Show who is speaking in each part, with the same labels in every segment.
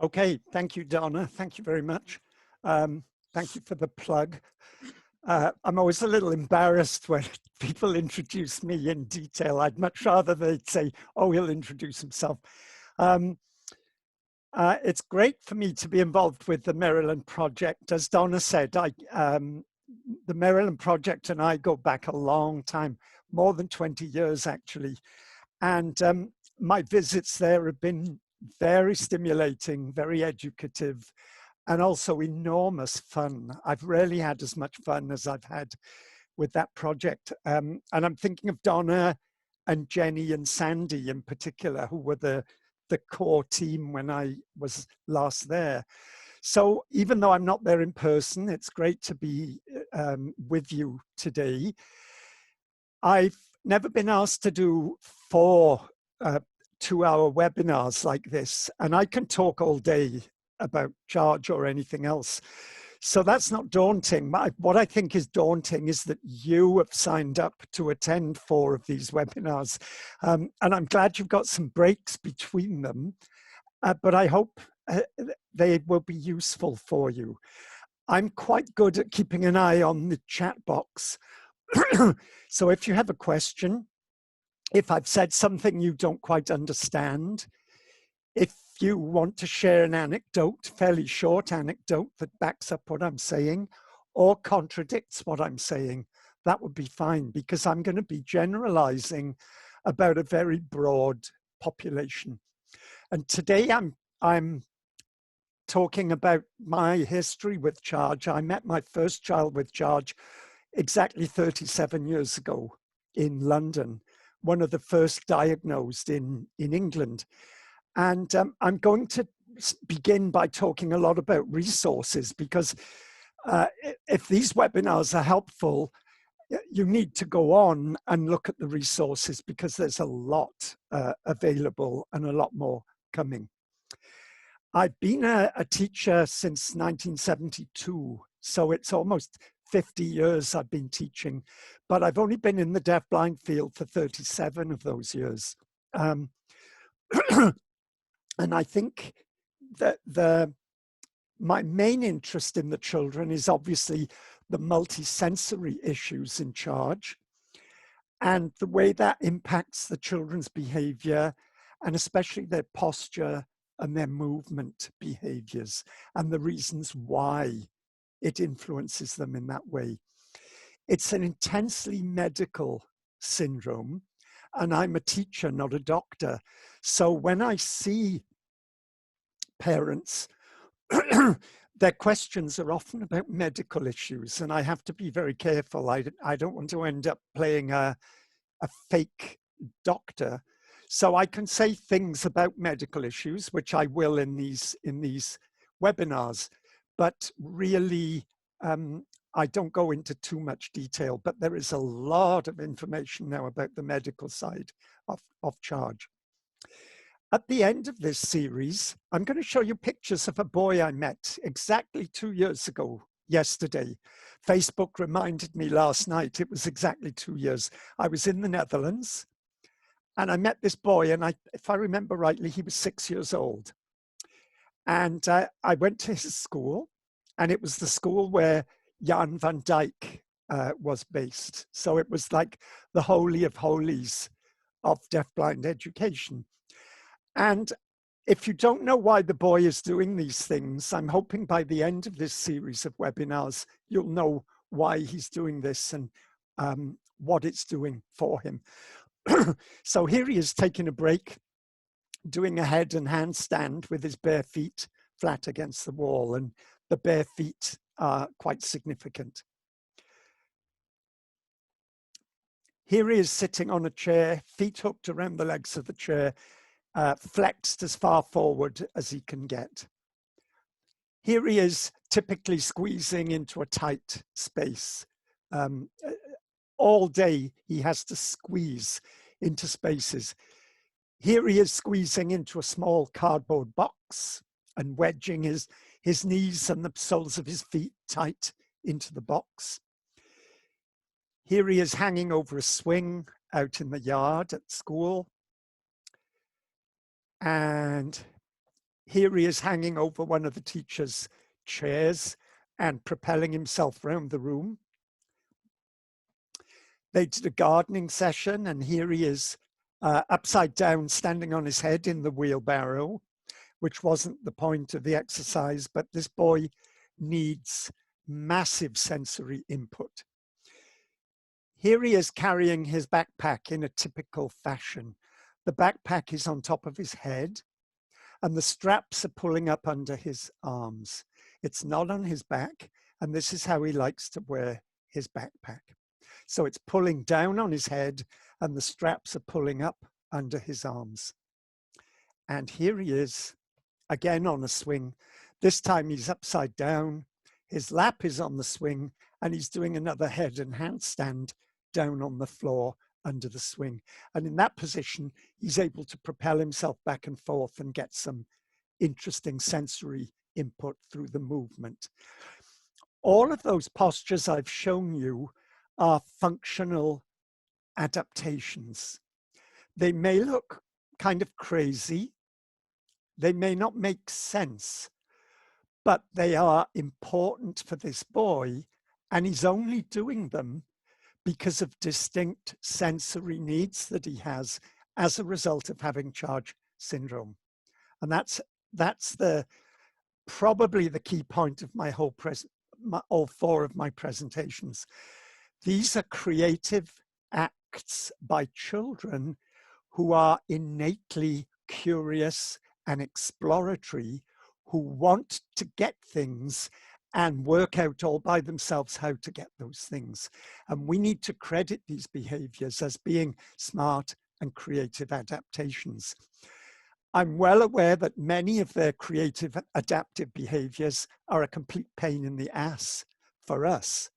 Speaker 1: Okay, thank you, Donna. Thank you very much. Thank you for the plug. I'm always a little embarrassed when people introduce me in detail. I'd much rather they'd say, oh, he'll introduce himself. Um, it's great for me to be involved with the Maryland Project. As Donna said, the Maryland Project and I go back a long time, more than 20 years actually. And my visits there have been very stimulating, very educative, and also enormous fun. I've rarely had as much fun as I've had with that project. And I'm thinking of Donna and Jenny and Sandy in particular, who were the core team when I was last there. So even though I'm not there in person, it's great to be with you today. I've never been asked to do 4 2-hour webinars like this, and I can talk all day about charge or anything else. So that's not daunting. What I think is daunting is that you have signed up to attend 4 of these webinars. And I'm glad you've got some breaks between them, but I hope they will be useful for you. I'm quite good at keeping an eye on the chat box. So if you have a question, if I've said something you don't quite understand, if you want to share an anecdote, fairly short anecdote that backs up what I'm saying or contradicts what I'm saying, that would be fine, because I'm going to be generalizing about a very broad population. And today I'm talking about my history with charge. I met my first child with charge exactly 37 years ago in London, one of the first diagnosed in England. And I'm going to begin by talking a lot about resources, because if these webinars are helpful, you need to go on and look at the resources, because there's a lot available and a lot more coming. I've been a teacher since 1972, so it's almost 50 years I've been teaching, but I've only been in the deafblind field for 37 of those years. And I think that my main interest in the children is obviously the multisensory issues in charge and the way that impacts the children's behavior, and especially their posture and their movement behaviors, and the reasons why it influences them in that way. It's an intensely medical syndrome, and I'm a teacher, not a doctor. So when I see parents, their questions are often about medical issues, and I have to be very careful. I don't want to end up playing a fake doctor. So I can say things about medical issues, which I will in these webinars, but really I don't go into too much detail. But there is a lot of information now about the medical side of charge. At the end of this series, I'm going to show you pictures of a boy I met exactly 2 years ago yesterday. Facebook reminded me last night, it was exactly 2 years. I was in the Netherlands and I met this boy, and if I remember rightly, he was 6 years old. And I went to his school, and it was the school where Jan van Dijk was based. So it was like the holy of holies of deafblind education. And if you don't know why the boy is doing these things, I'm hoping by the end of this series of webinars, you'll know why he's doing this and what it's doing for him. So here he is taking a break, doing a head and handstand with his bare feet flat against the wall, and the bare feet are quite significant. Here he is sitting on a chair, feet hooked around the legs of the chair, flexed as far forward as he can get. Here he is typically squeezing into a tight space. All day he has to squeeze into spaces. Here he is squeezing into a small cardboard box and wedging his knees and the soles of his feet tight into the box. Here he is hanging over a swing out in the yard at school. And Here he is hanging over one of the teacher's chairs and propelling himself around the room. They did a gardening session, and here he is upside down, standing on his head in the wheelbarrow, which wasn't the point of the exercise, but this boy needs massive sensory input. Here he is carrying his backpack in a typical fashion. The backpack is on top of his head, and the straps are pulling up under his arms. It's not on his back, and this is how he likes to wear his backpack. So it's pulling down on his head, and the straps are pulling up under his arms. And here he is, again on a swing. This time he's upside down, his lap is on the swing, and he's doing another head and handstand down on the floor under the swing. And in that position, he's able to propel himself back and forth and get some interesting sensory input through the movement. All of those postures I've shown you are functional adaptations. They may look kind of crazy. They may not make sense, but they are important for this boy, and he's only doing them because of distinct sensory needs that he has as a result of having charge syndrome. And that's probably the key point of my whole all four of my presentations. These are creative acts by children who are innately curious and exploratory, who want to get things and work out all by themselves how to get those things. And we need to credit these behaviors as being smart and creative adaptations. I'm well aware that many of their creative adaptive behaviors are a complete pain in the ass for us,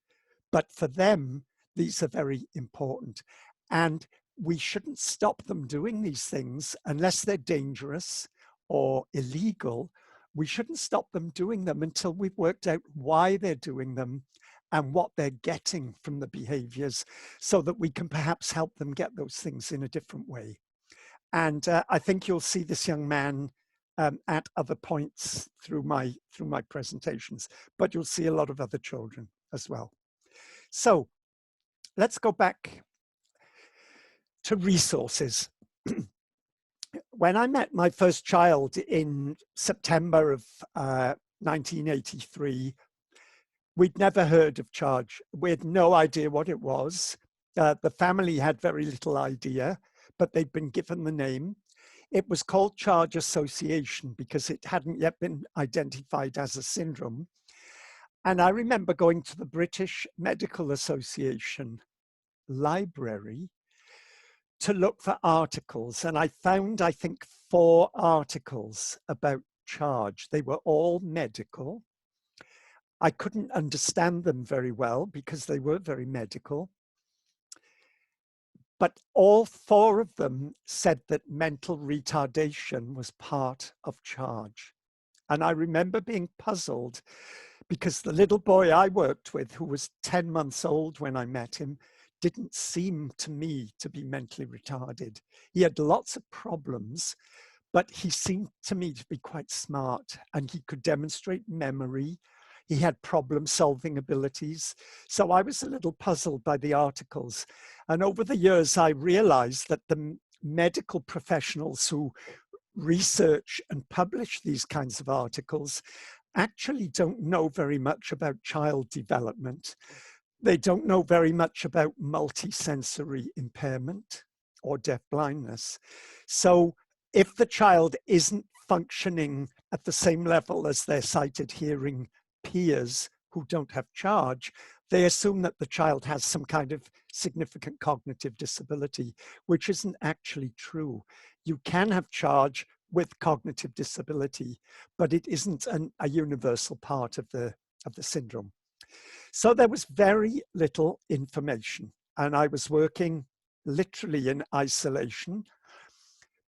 Speaker 1: but for them, these are very important. And we shouldn't stop them doing these things unless they're dangerous or illegal. We shouldn't stop them doing them until we've worked out why they're doing them and what they're getting from the behaviors, so that we can perhaps help them get those things in a different way. And I think you'll see this young man at other points through my presentations, but you'll see a lot of other children as well. So let's go back to resources. When I met my first child in September of 1983, we'd never heard of charge. We had no idea what it was. The family had very little idea, but they'd been given the name. It was called charge association because it hadn't yet been identified as a syndrome. And I remember going to the British Medical Association library to look for articles, and I found, I think, 4 articles about charge. They were all medical. I couldn't understand them very well because they were very medical. But all 4 of them said that mental retardation was part of charge. And I remember being puzzled because the little boy I worked with, who was 10 months old when I met him, didn't seem to me to be mentally retarded. He had lots of problems, but he seemed to me to be quite smart, and he could demonstrate memory. He had problem-solving abilities. So I was a little puzzled by the articles. And over the years, I realized that the medical professionals who research and publish these kinds of articles actually don't know very much about child development. They don't know very much about multisensory impairment or deafblindness. So if the child isn't functioning at the same level as their sighted hearing peers who don't have charge, they assume that the child has some kind of significant cognitive disability, which isn't actually true. You can have charge with cognitive disability, but it isn't a universal part of the syndrome. So there was very little information, and I was working literally in isolation.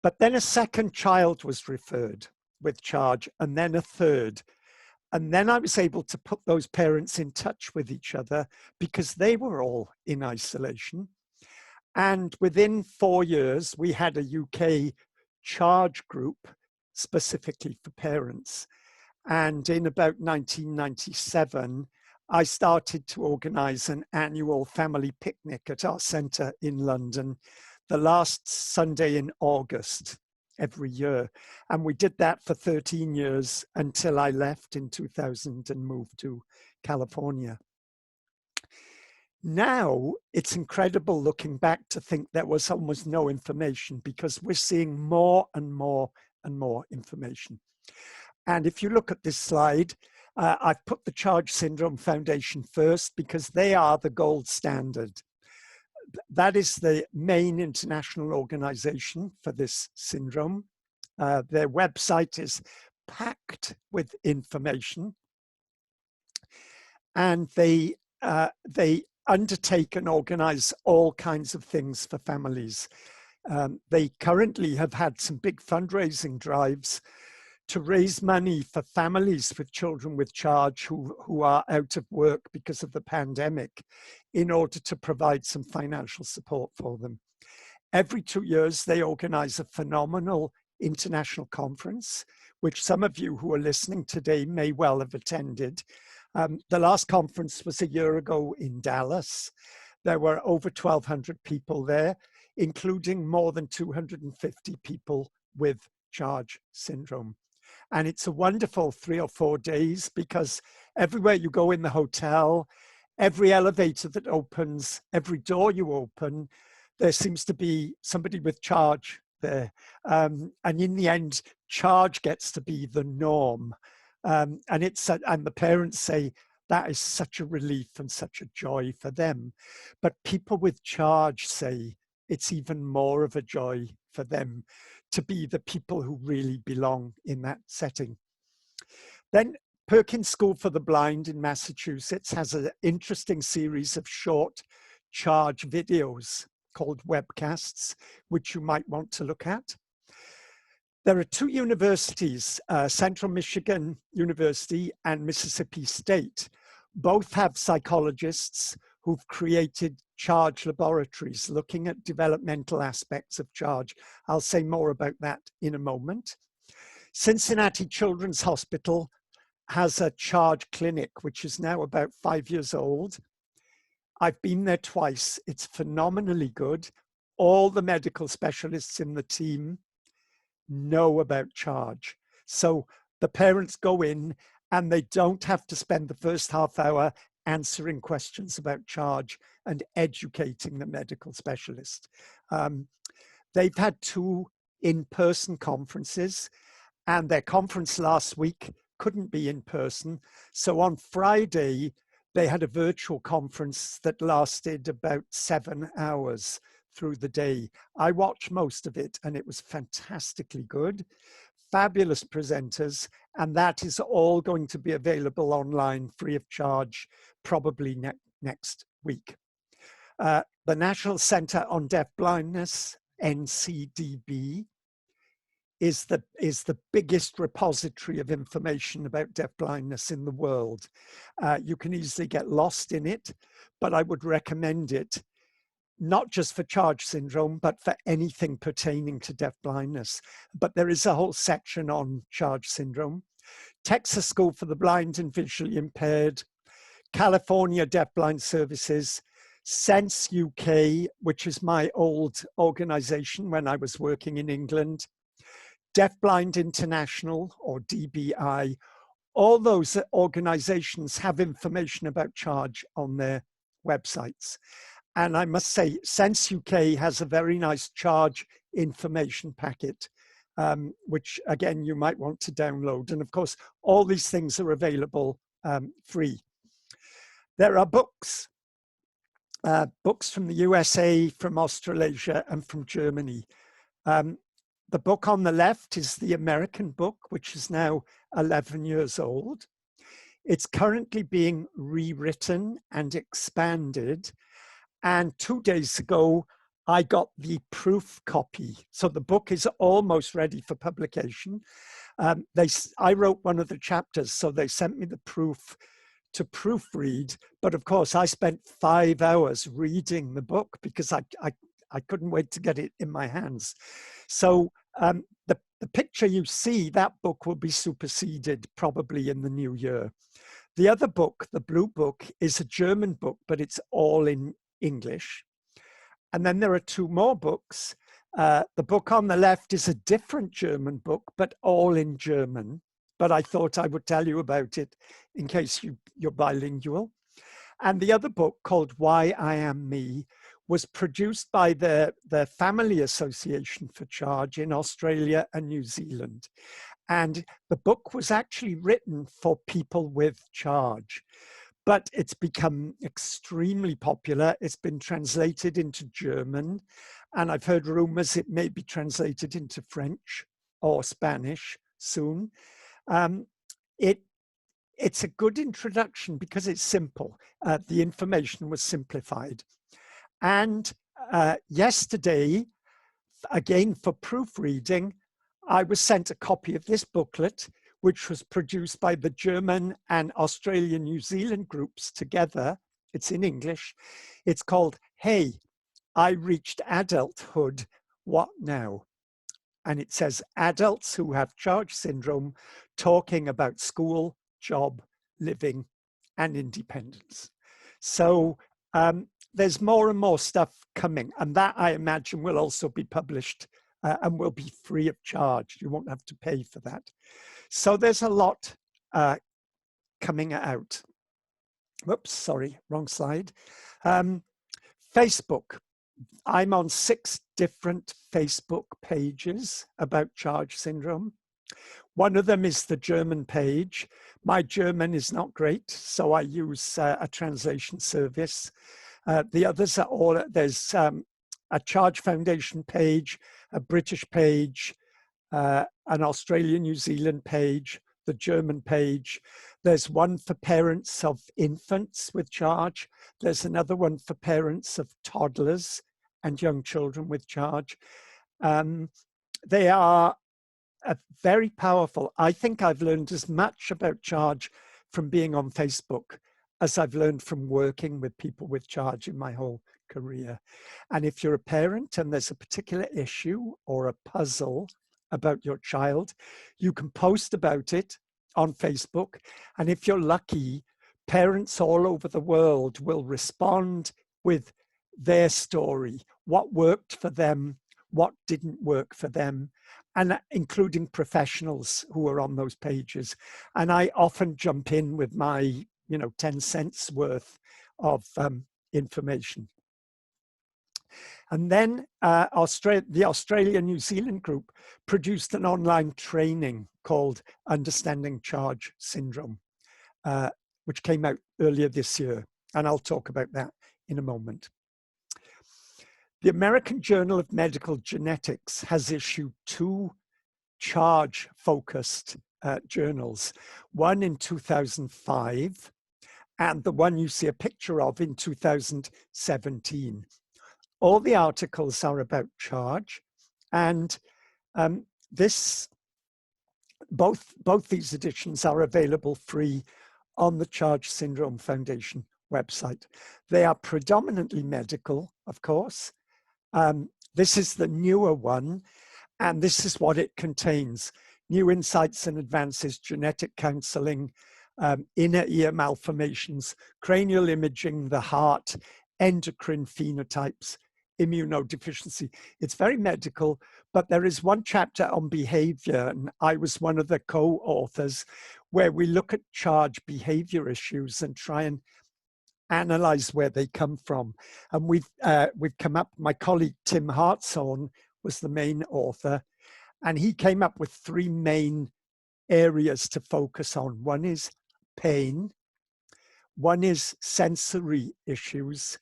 Speaker 1: But then a second child was referred with charge, and then a third. And then I was able to put those parents in touch with each other because they were all in isolation. And within 4 years, we had a UK charge group specifically for parents. And in about 1997, I started to organize an annual family picnic at our centre in London, the last Sunday in August every year. And we did that for 13 years until I left in 2000 and moved to California. Now, it's incredible looking back to think there was almost no information, because we're seeing more and more and more information. And if you look at this slide, I've put the Charge Syndrome Foundation first because they are the gold standard. That is the main international organization for this syndrome. Their website is packed with information, and they undertake and organize all kinds of things for families. They currently have had some big fundraising drives to raise money for families with children with charge who are out of work because of the pandemic, in order to provide some financial support for them. Every 2 years, they organize a phenomenal international conference, which some of you who are listening today may well have attended. The last conference was a year ago in Dallas. There were over 1,200 people there, including more than 250 people with charge syndrome. And it's a wonderful 3 or 4 days, because everywhere you go in the hotel, every elevator that opens, every door you open, there seems to be somebody with charge there. And in the end, charge gets to be the norm. And the parents say that is such a relief and such a joy for them. But people with charge say it's even more of a joy for them to be the people who really belong in that setting. Then Perkins School for the Blind in Massachusetts has an interesting series of short charge videos called webcasts, which you might want to look at. There are 2 universities, Central Michigan University and Mississippi State. Both have psychologists who've created charge laboratories looking at developmental aspects of charge. I'll say more about that in a moment. Cincinnati Children's Hospital has a charge clinic, which is now about 5 years old. I've been there twice. It's phenomenally good. All the medical specialists in the team know about charge. So the parents go in and they don't have to spend the first half hour answering questions about charge and educating the medical specialist. They've had 2 in-person conferences, and their conference last week couldn't be in person. So on Friday, they had a virtual conference that lasted about 7 hours through the day. I watched most of it, and it was fantastically good. Fabulous presenters, and that is all going to be available online free of charge, probably next week. The National Center on Deafblindness, NCDB, is the biggest repository of information about deafblindness in the world. You can easily get lost in it, but I would recommend it, not just for charge syndrome, but for anything pertaining to deafblindness. But there is a whole section on charge syndrome. Texas School for the Blind and Visually Impaired, California Deafblind Services, Sense UK, which is my old organization when I was working in England, Deafblind International, or DBI. All those organizations have information about charge on their websites. And I must say, Sense UK has a very nice charge information packet, which again, you might want to download. And of course, all these things are available free. There are books from the USA, from Australasia, and from Germany. The book on the left is the American book, which is now 11 years old. It's currently being rewritten and expanded. And 2 days ago, I got the proof copy. So the book is almost ready for publication. I wrote one of the chapters, so they sent me the proof to proofread. But of course, I spent 5 hours reading the book because I couldn't wait to get it in my hands. So the picture you see, that book will be superseded probably in the new year. The other book, the Blue Book, is a German book, but it's all in English. And then there are two more books. The book on the left is a different German book, but all in German. But I thought I would tell you about it in case you're bilingual. And the other book, called Why I Am Me, was produced by the Family Association for Charge in Australia and New Zealand. And the book was actually written for people with charge, but it's become extremely popular. It's been translated into German, and I've heard rumors it may be translated into French or Spanish soon. It's a good introduction because it's simple. The information was simplified. And yesterday, again for proofreading, I was sent a copy of this booklet, which was produced by the German and Australian New Zealand groups together. It's in English. It's called Hey, I Reached Adulthood, What Now? And it says adults who have charge syndrome talking about school, job, living, and independence. So there's more and more stuff coming, and that I imagine will also be published and will be free of charge. You won't have to pay for that. So there's a lot coming out. Whoops, sorry, wrong slide. Facebook. I'm on 6 different Facebook pages about charge syndrome. One of them is the German page. My German is not great, so I use a translation service. The others are all, there's a Charge Foundation page, a British page, an Australian, New Zealand page, the German page. There's one for parents of infants with charge. There's another one for parents of toddlers and young children with charge. They are very powerful. I think I've learned as much about charge from being on Facebook as I've learned from working with people with charge in my whole career. And if you're a parent and there's a particular issue or a puzzle about your child, you can post about it on Facebook. And if you're lucky, parents all over the world will respond with their story, what worked for them, what didn't work for them, and including professionals who are on those pages. And I often jump in with my 10 cents worth of information. And then the Australia New Zealand group produced an online training called Understanding Charge Syndrome, which came out earlier this year. And I'll talk about that in a moment. The American Journal of Medical Genetics has issued 2 charge-focused journals, one in 2005, and the one you see a picture of in 2017. All the articles are about charge, and both these editions are available free on the Charge Syndrome Foundation website. They are predominantly medical, of course. This is the newer one, and this is what it contains: new insights and advances, genetic counseling, inner ear malformations, cranial imaging, the heart, endocrine phenotypes, immunodeficiency. It's very medical, but there is one chapter on behavior, and I was one of the co-authors, where we look at charge behavior issues and try and analyze where they come from. And we've come up, my colleague Tim Hartshorn was the main author, and he came up with 3 main areas to focus on. One is pain, one is sensory issues,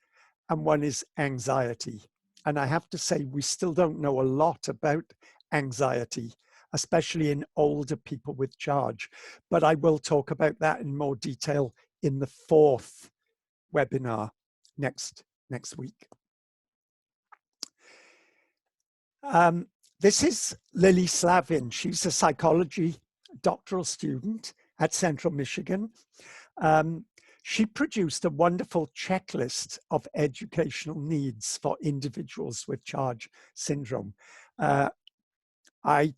Speaker 1: and one is anxiety. And I have to say, we still don't know a lot about anxiety, especially in older people with charge. But I will talk about that in more detail in the 4th webinar next week. This is Lily Slavin. She's a psychology doctoral student at Central Michigan. She produced a wonderful checklist of educational needs for individuals with charge syndrome. I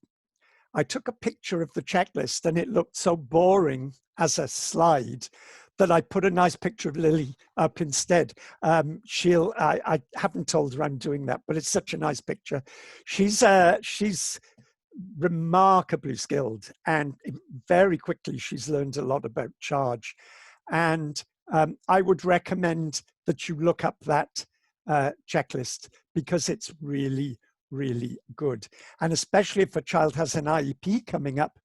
Speaker 1: I took a picture of the checklist and it looked so boring as a slide that I put a nice picture of Lily up instead. I haven't told her I'm doing that, but it's such a nice picture. She's remarkably skilled, and very quickly she's learned a lot about charge. And I would recommend that you look up that checklist, because it's really, really good. And especially if a child has an IEP coming up,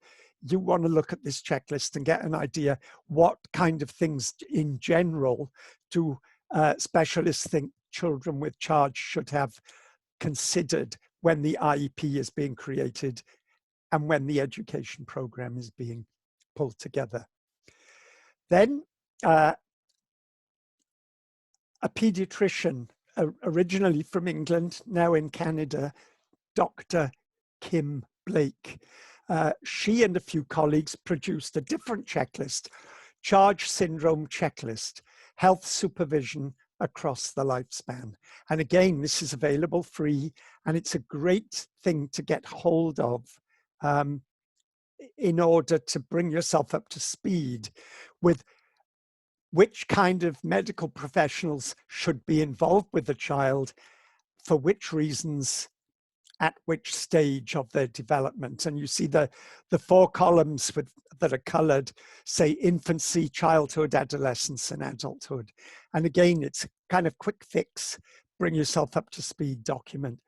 Speaker 1: you want to look at this checklist and get an idea what kind of things in general do specialists think children with charge should have considered when the IEP is being created and when the education program is being pulled together. Then a pediatrician, originally from England, now in Canada, Dr. Kim Blake. She and a few colleagues produced a different checklist, Charge Syndrome Checklist, Health Supervision Across the Lifespan. And again, this is available free, and it's a great thing to get hold of in order to bring yourself up to speed with which kind of medical professionals should be involved with the child, for which reasons, at which stage of their development. And you see the 4 columns that are colored say infancy, childhood, adolescence, and adulthood. And again, it's kind of quick fix, bring yourself up to speed document.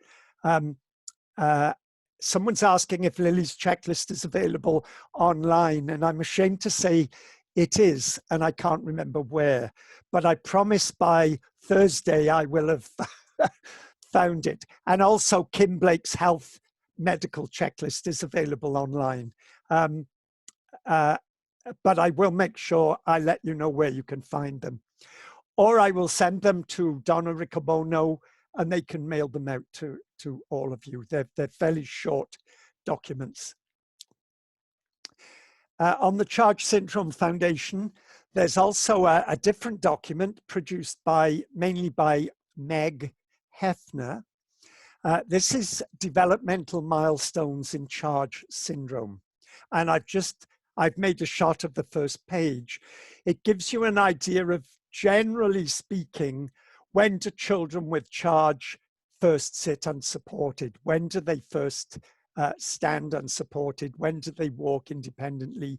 Speaker 1: Someone's asking if Lily's checklist is available online, and I'm ashamed to say it is, and I can't remember where, but I promise by Thursday I will have found it. And also Kim Blake's health medical checklist is available online. But I will make sure I let you know where you can find them. Or I will send them to Donna Riccobono and they can mail them out to all of you. They're fairly short documents. On the Charge Syndrome Foundation, there's also a different document produced mainly by Meg Hefner. This is developmental milestones in Charge Syndrome. And I've made a shot of the first page. It gives you an idea of, generally speaking, when do children with charge first sit unsupported? When do they first stand unsupported? When do they walk independently?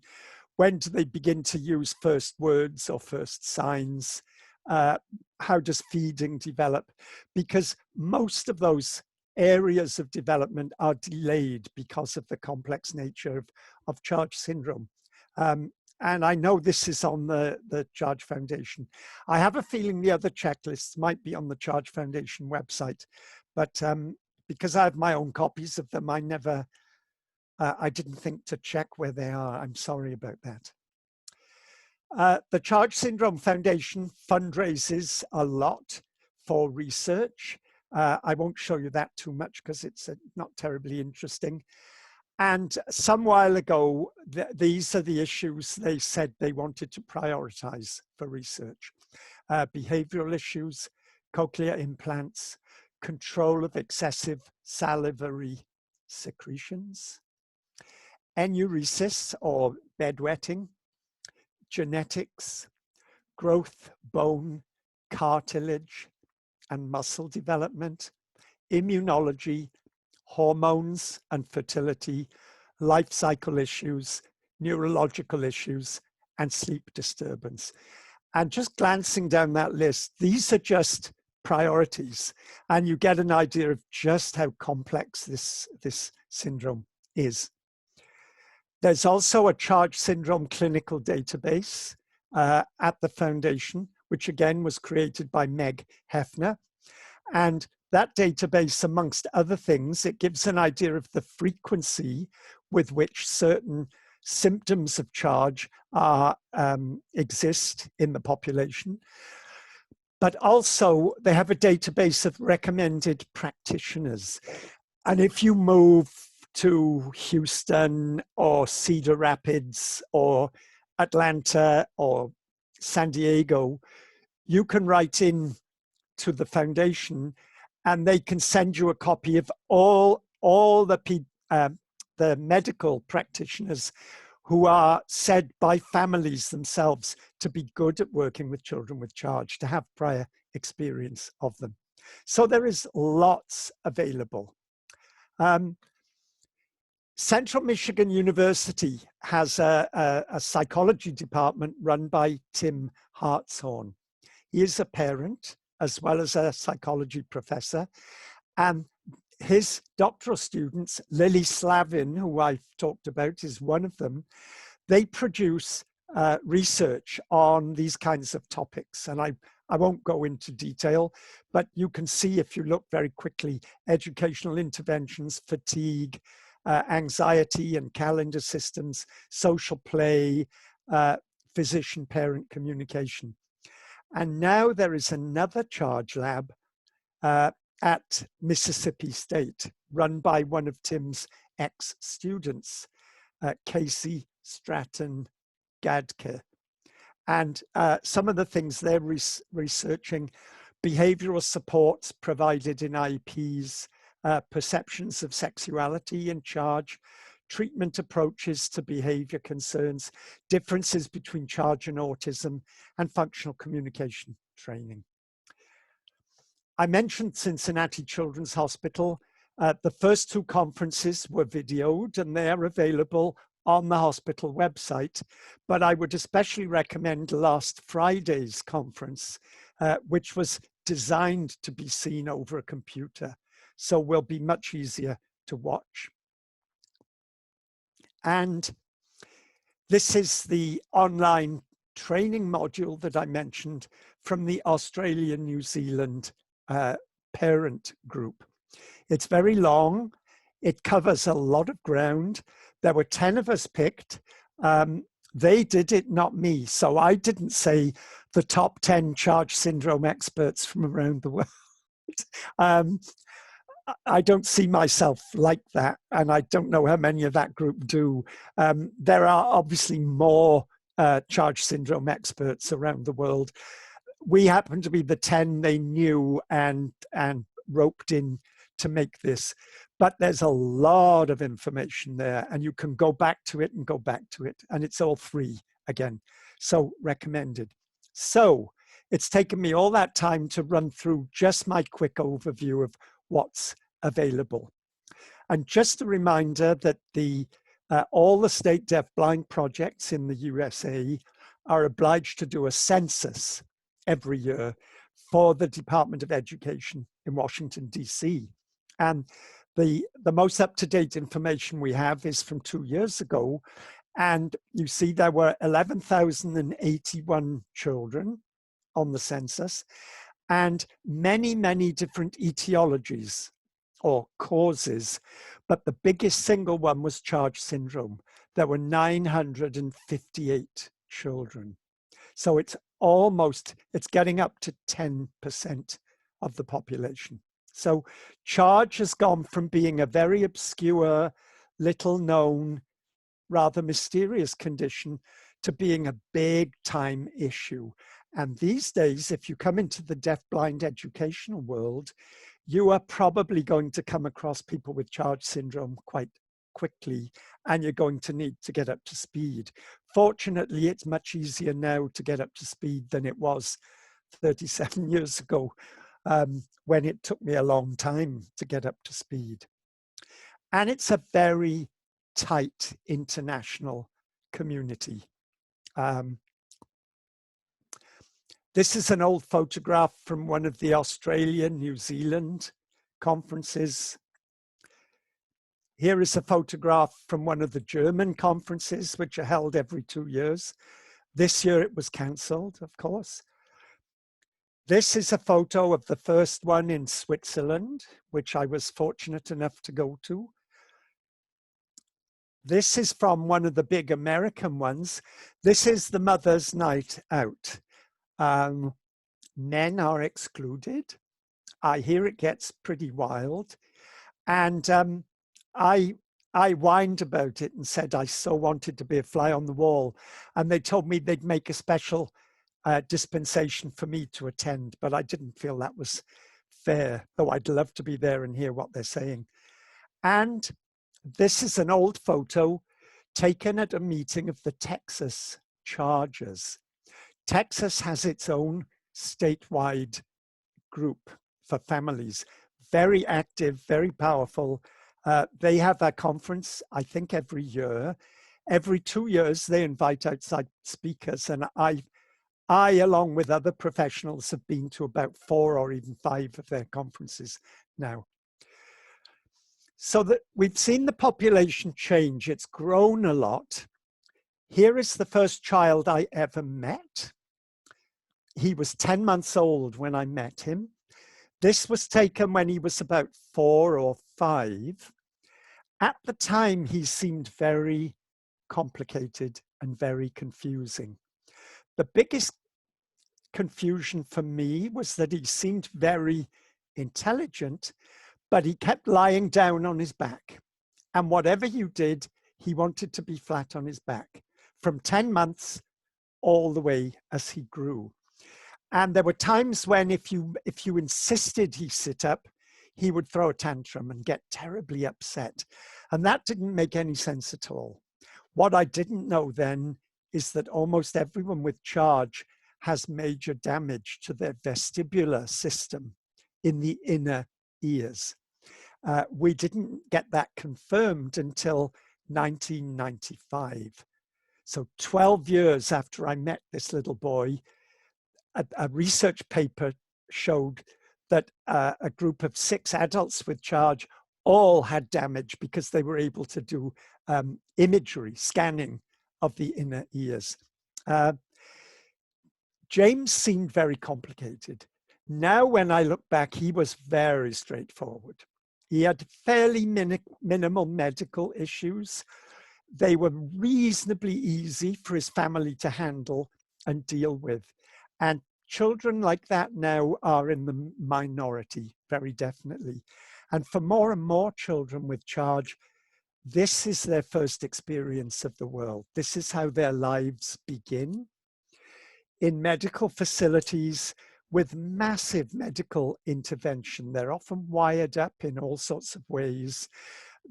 Speaker 1: When do they begin to use first words or first signs? How does feeding develop? Because most of those areas of development are delayed because of the complex nature of Charge Syndrome. And I know this is on the Charge Foundation. I have a feeling the other checklists might be on the Charge Foundation website, but because I have my own copies of them, I didn't think to check where they are. I'm sorry about that. The Charge Syndrome Foundation fundraises a lot for research. I won't show you that too much because it's not terribly interesting. And some while ago, these are the issues they said they wanted to prioritize for research. Behavioral issues, cochlear implants, control of excessive salivary secretions, enuresis or bedwetting, genetics, growth, bone, cartilage, and muscle development, immunology, hormones and fertility, life cycle issues, neurological issues, and sleep disturbance. And just glancing down that list, these are just priorities, and you get an idea of just how complex this syndrome is. There's also a Charge Syndrome clinical database at the foundation, which again was created by Meg Hefner. And that database, amongst other things, it gives an idea of the frequency with which certain symptoms of charge exist in the population. But also they have a database of recommended practitioners. And if you move to Houston or Cedar Rapids or Atlanta or San Diego, you can write in to the foundation and they can send you a copy of all the the medical practitioners who are said by families themselves to be good at working with children with charge, to have prior experience of them. So there is lots available. Central Michigan University has a psychology department run by Tim Hartshorn. He is a parent as well as a psychology professor, and his doctoral students, Lily Slavin, who I've talked about, is one of them. They produce research on these kinds of topics, and I won't go into detail, but you can see if you look very quickly, educational interventions, fatigue, anxiety and calendar systems, social play, physician-parent communication. And now there is another charge lab at Mississippi State, run by one of Tim's ex-students, Casey Stratton Gadke. And some of the things they're researching: behavioral supports provided in IEPs, perceptions of sexuality in charge, treatment approaches to behavior concerns, differences between charge and autism, and functional communication training. I mentioned Cincinnati Children's Hospital. The first two conferences were videoed and they are available on the hospital website, but I would especially recommend last Friday's conference, which was designed to be seen over a computer, so will be much easier to watch. And this is the online training module that I mentioned from the Australia-New Zealand parent group. It's very long. It covers a lot of ground. There were 10 of us picked. They did it, not me. So I didn't say the top 10 charge syndrome experts from around the world. I don't see myself like that, and I don't know how many of that group do. There are obviously more charge syndrome experts around the world. We happen to be the 10 they knew and roped in to make this. But there's a lot of information there, and you can go back to it and go back to it, and it's all free again. So recommended. So it's taken me all that time to run through just my quick overview of what's available. And just a reminder that all the state deafblind projects in the USA are obliged to do a census every year for the Department of Education in Washington, DC. And the most up-to-date information we have is from 2 years ago. And you see there were 11,081 children on the census, and many, many different etiologies or causes. But the biggest single one was charge syndrome. There were 958 children. So it's getting up to 10% of the population. So charge has gone from being a very obscure, little known, rather mysterious condition to being a big time issue. And these days, if you come into the deafblind educational world, you are probably going to come across people with charge syndrome quite quickly, and you're going to need to get up to speed. Fortunately, it's much easier now to get up to speed than it was 37 years ago, when it took me a long time to get up to speed. And it's a very tight international community. This is an old photograph from one of the Australia-New Zealand conferences. Here is a photograph from one of the German conferences, which are held every 2 years. This year it was cancelled, of course. This is a photo of the first one in Switzerland, which I was fortunate enough to go to. This is from one of the big American ones. This is the Mother's Night Out. Men are excluded. I hear it gets pretty wild. And I whined about it and said I so wanted to be a fly on the wall. And they told me they'd make a special dispensation for me to attend, but I didn't feel that was fair, though I'd love to be there and hear what they're saying. And This is an old photo taken at a meeting of the Texas Chargers. Texas has its own statewide group for families, very active, very powerful. They have a conference, I think, every year. Every 2 years, they invite outside speakers, and I, along with other professionals, have been to about 4 or even 5 of their conferences now. So that we've seen the population change. It's grown a lot. Here is the first child I ever met. He was 10 months old when I met him. This was taken when he was about 4 or 5. At the time, he seemed very complicated and very confusing. The biggest confusion for me was that he seemed very intelligent, but he kept lying down on his back. And whatever you did, he wanted to be flat on his back from 10 months all the way as he grew. And there were times when if you insisted he sit up, he would throw a tantrum and get terribly upset. And that didn't make any sense at all. What I didn't know then is that almost everyone with charge has major damage to their vestibular system in the inner ears. We didn't get that confirmed until 1995. So 12 years after I met this little boy, a research paper showed that a group of 6 adults with charge all had damage because they were able to do imagery, scanning of the inner ears. James seemed very complicated. Now, when I look back, he was very straightforward. He had fairly minimal medical issues. They were reasonably easy for his family to handle and deal with. And children like that now are in the minority, very definitely. And for more and more children with charge, this is their first experience of the world. This is how their lives begin. In medical facilities with massive medical intervention, they're often wired up in all sorts of ways.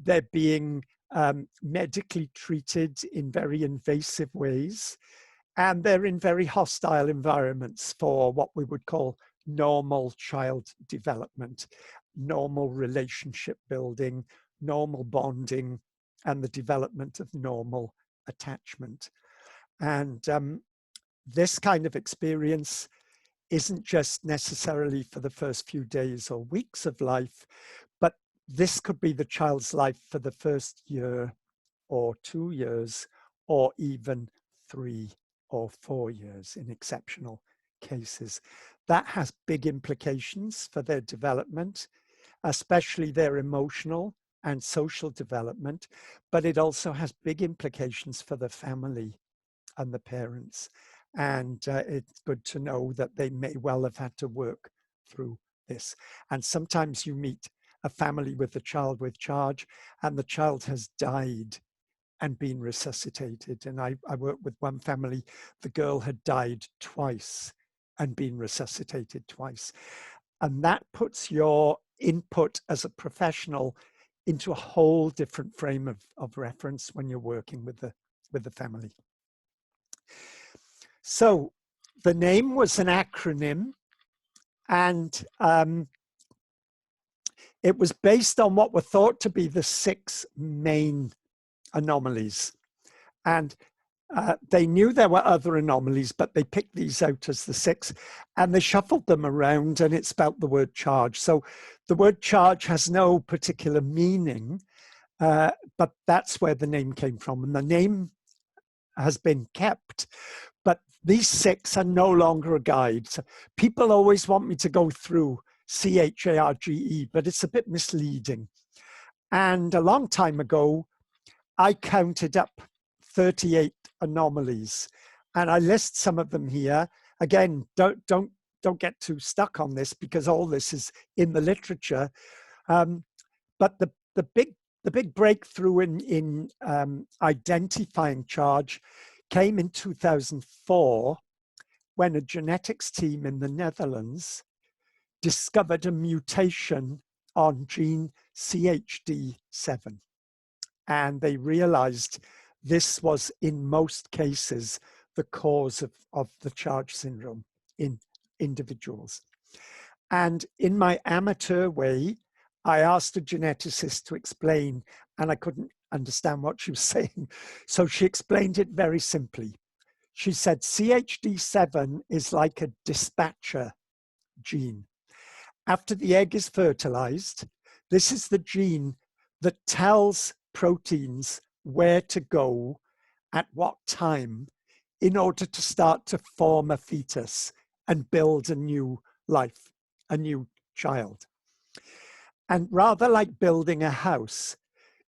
Speaker 1: They're being medically treated in very invasive ways. And they're in very hostile environments for what we would call normal child development, normal relationship building, normal bonding, and the development of normal attachment. And this kind of experience isn't just necessarily for the first few days or weeks of life, but this could be the child's life for the first year or 2 years, or even 3 or 4 years in exceptional cases. That has big implications for their development, especially their emotional and social development, but it also has big implications for the family and the parents. And it's good to know that they may well have had to work through this. And sometimes you meet a family with a child with charge and the child has died and been resuscitated. And I worked with one family, the girl had died twice and been resuscitated twice. And that puts your input as a professional into a whole different frame of reference when you're working with the family. So the name was an acronym, and it was based on what were thought to be the 6 main anomalies. And they knew there were other anomalies, but they picked these out as the 6, and they shuffled them around, and it spelt the word charge. So the word charge has no particular meaning, but that's where the name came from. And the name has been kept, but these 6 are no longer a guide. So people always want me to go through CHARGE, but it's a bit misleading. And a long time ago, I counted up 38 anomalies, and I list some of them here. Again, don't get too stuck on this because all this is in the literature. But the big breakthrough in identifying charge came in 2004 when a genetics team in the Netherlands discovered a mutation on gene CHD7. and they realized this was in most cases the cause of the CHARGE syndrome in individuals. And in my amateur way, I asked a geneticist to explain, and I couldn't understand what she was saying. So she explained it very simply. She said CHD7 is like a dispatcher gene. After the egg is fertilized, this is the gene that tells proteins where to go at what time in order to start to form a fetus and build a new life, a new child. And rather like building a house,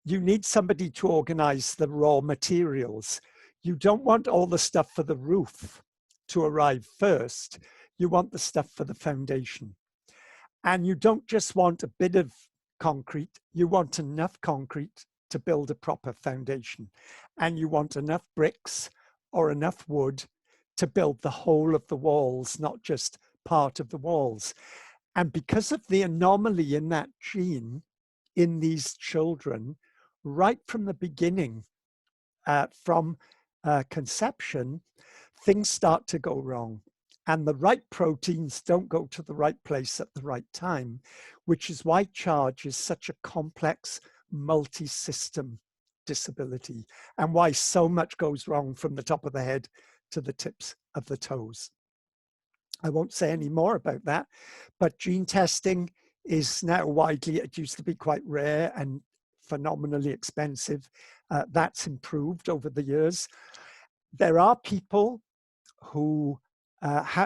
Speaker 1: you need somebody to organize the raw materials. You don't want all the stuff for the roof to arrive first. You want the stuff for the foundation. And you don't just want a bit of concrete, you want enough concrete to build a proper foundation. And you want enough bricks or enough wood to build the whole of the walls, not just part of the walls. And because of the anomaly in that gene in these children, right from the beginning, from conception, things start to go wrong. And the right proteins don't go to the right place at the right time, which is why CHARGE is such a complex, multi-system disability, and why so much goes wrong from the top of the head to the tips of the toes. I won't say any more about that, but gene testing is now widely, it used to be quite rare and phenomenally expensive. That's improved over the years. There are people who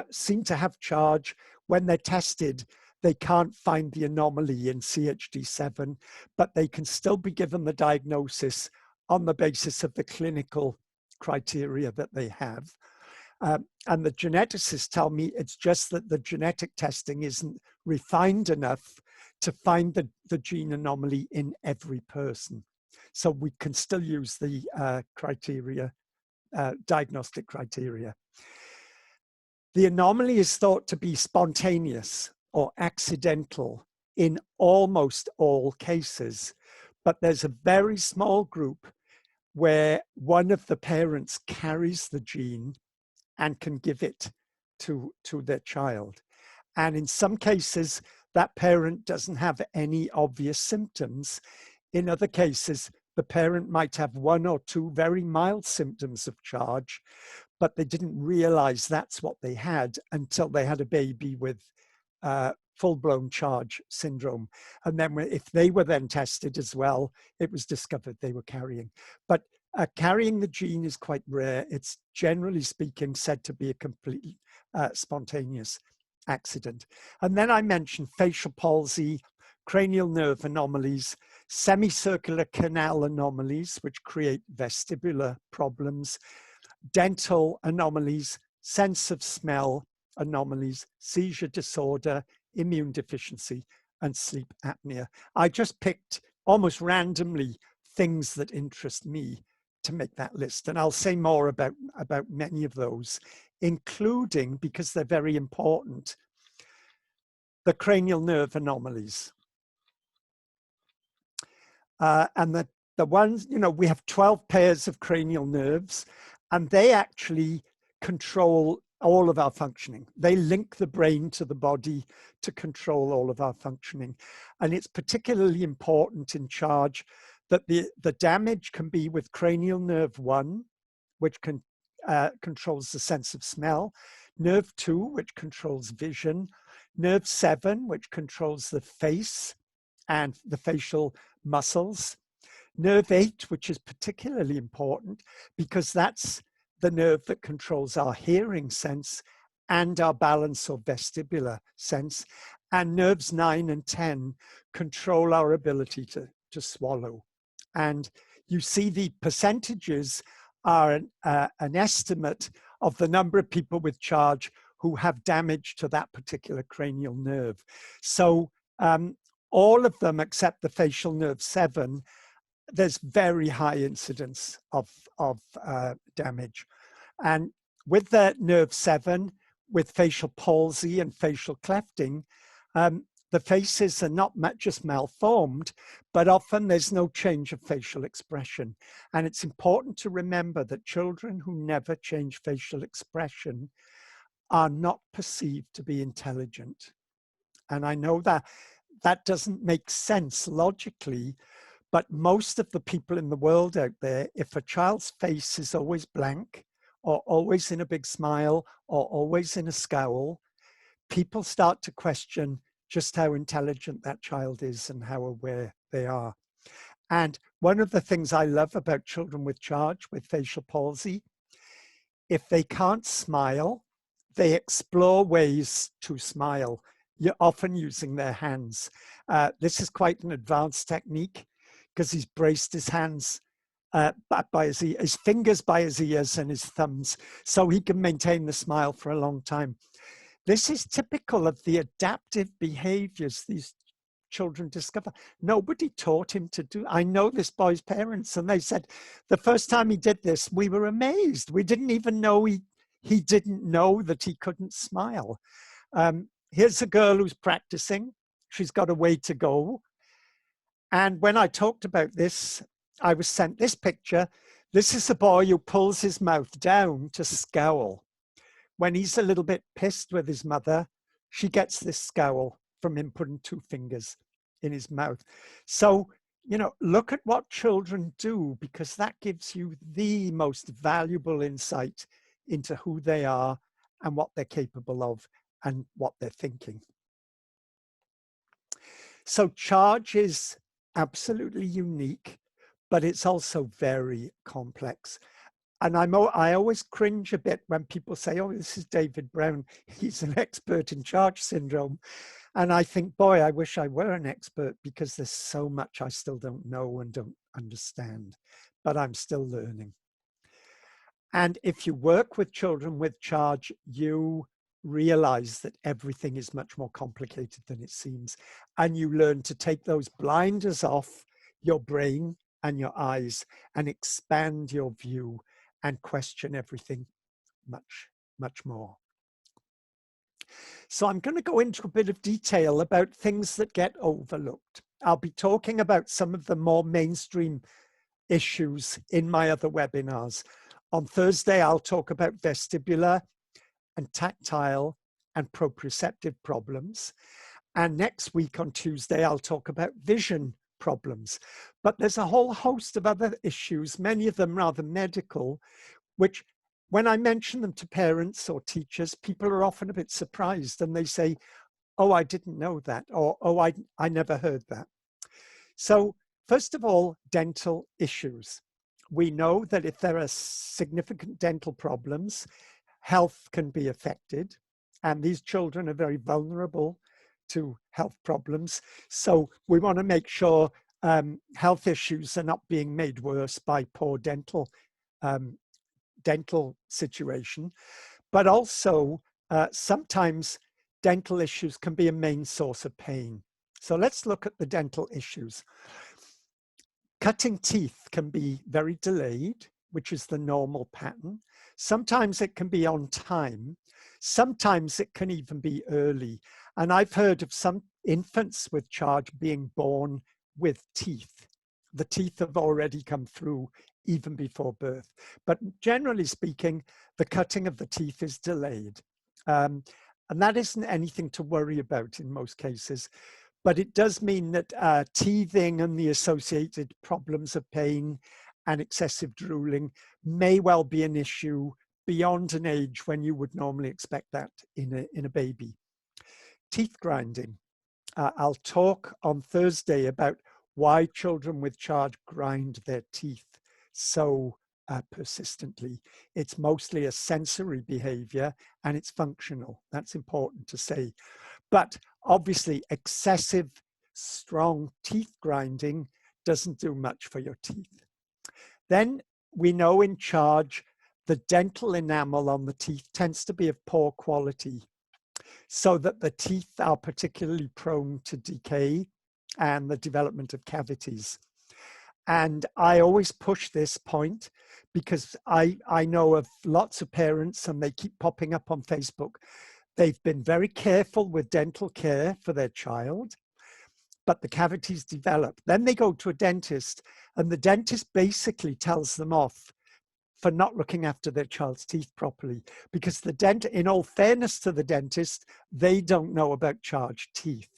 Speaker 1: seem to have CHARGE. When they're tested, they can't find the anomaly in CHD7, but they can still be given the diagnosis on the basis of the clinical criteria that they have. And the geneticists tell me it's just that the genetic testing isn't refined enough to find the gene anomaly in every person. So we can still use the criteria, diagnostic criteria. The anomaly is thought to be spontaneous or accidental in almost all cases, but there's a very small group where one of the parents carries the gene and can give it to their child. And in some cases, that parent doesn't have any obvious symptoms. In other cases, the parent might have one or two very mild symptoms of CHARGE, but they didn't realize that's what they had until they had a baby with full-blown CHARGE syndrome. And then if they were then tested as well, it was discovered they were carrying. But carrying the gene is quite rare. It's generally speaking said to be a completely spontaneous accident. And then I mentioned facial palsy, cranial nerve anomalies, semicircular canal anomalies, which create vestibular problems, dental anomalies, sense of smell anomalies, seizure disorder, immune deficiency, and sleep apnea. I just picked almost randomly things that interest me to make that list. And I'll say more about many of those, including, because they're very important, the cranial nerve anomalies. And the ones, you know, we have 12 pairs of cranial nerves, and they actually control all of our functioning. They link the brain to the body to control all of our functioning. And it's particularly important in CHARGE that the damage can be with cranial nerve 1, which controls the sense of smell, nerve 2, which controls vision, nerve 7, which controls the face and the facial muscles, nerve 8, which is particularly important because that's the nerve that controls our hearing sense and our balance or vestibular sense, and nerves 9 and 10 control our ability to swallow. And you see the percentages are an estimate of the number of people with CHARGE who have damage to that particular cranial nerve. So all of them except the facial nerve 7, there's very high incidence of damage. And with the nerve 7, with facial palsy and facial clefting, the faces are not just malformed, but often there's no change of facial expression. And it's important to remember that children who never change facial expression are not perceived to be intelligent. And I know that that doesn't make sense logically, but most of the people in the world out there, if a child's face is always blank, or always in a big smile, or always in a scowl, people start to question just how intelligent that child is and how aware they are. And one of the things I love about children with CHARGE, with facial palsy, if they can't smile, they explore ways to smile. You're often using their hands. This is quite an advanced technique because he's braced his hands by his fingers by his ears and his thumbs, so he can maintain the smile for a long time. This is typical of the adaptive behaviors these children discover. Nobody taught him to do. I know this boy's parents, and they said the first time he did this, we were amazed. We didn't even know he didn't know that he couldn't smile. Here's a girl who's practicing. She's got a way to go. And when I talked about this, I was sent this picture. This is a boy who pulls his mouth down to scowl. When he's a little bit pissed with his mother, she gets this scowl from him putting 2 fingers in his mouth. So, you know, look at what children do, because that gives you the most valuable insight into who they are and what they're capable of and what they're thinking. So CHARGE is absolutely unique, but it's also very complex. And I always cringe a bit when people say, oh, this is David Brown, he's an expert in CHARGE syndrome. And I think, boy, I wish I were an expert, because there's so much I still don't know and don't understand, but I'm still learning. And if you work with children with CHARGE, you realize that everything is much more complicated than it seems. And you learn to take those blinders off your brain and your eyes and expand your view and question everything much, much more. So I'm going to go into a bit of detail about things that get overlooked. I'll be talking about some of the more mainstream issues in my other webinars. On Thursday, I'll talk about vestibular and tactile and proprioceptive problems. And next week on Tuesday, I'll talk about vision problems. But there's a whole host of other issues, many of them rather medical, which when I mention them to parents or teachers, people are often a bit surprised and they say, oh, I didn't know that, or oh, I never heard that. So first of all, dental issues. We know that if there are significant dental problems, health can be affected, and these children are very vulnerable to health problems. So we want to make sure health issues are not being made worse by poor dental situation, but also sometimes dental issues can be a main source of pain. So let's look at the dental issues. Cutting teeth can be very delayed, which is the normal pattern. Sometimes it can be on time. Sometimes it can even be early. And I've heard of some infants with CHARGE being born with teeth. The teeth have already come through even before birth. But generally speaking, the cutting of the teeth is delayed. And that isn't anything to worry about in most cases. But it does mean that teething and the associated problems of pain and excessive drooling may well be an issue beyond an age when you would normally expect that in a baby. Teeth grinding. I'll talk on Thursday about why children with CHARGE grind their teeth so persistently. It's mostly a sensory behavior and it's functional. That's important to say. But obviously, excessive, strong teeth grinding doesn't do much for your teeth. Then we know in CHARGE, the dental enamel on the teeth tends to be of poor quality, so that the teeth are particularly prone to decay and the development of cavities. And I always push this point because I know of lots of parents, and they keep popping up on Facebook, They've been very careful with dental care for their child, but the cavities develop. Then they go to a dentist, and the dentist basically tells them off for not looking after their child's teeth properly, because in all fairness to the dentist, they don't know about charged teeth.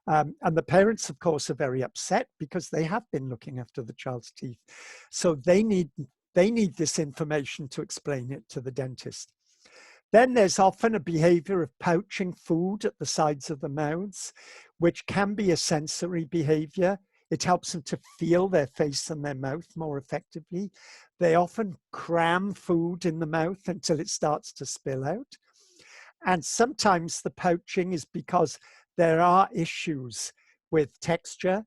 Speaker 1: And the parents, of course, are very upset because they have been looking after the child's teeth. So they need this information to explain it to the dentist. Then there's often a behavior of pouching food at the sides of the mouths, which can be a sensory behavior. It helps them to feel their face and their mouth more effectively. They often cram food in the mouth until it starts to spill out. And sometimes the pouching is because there are issues with texture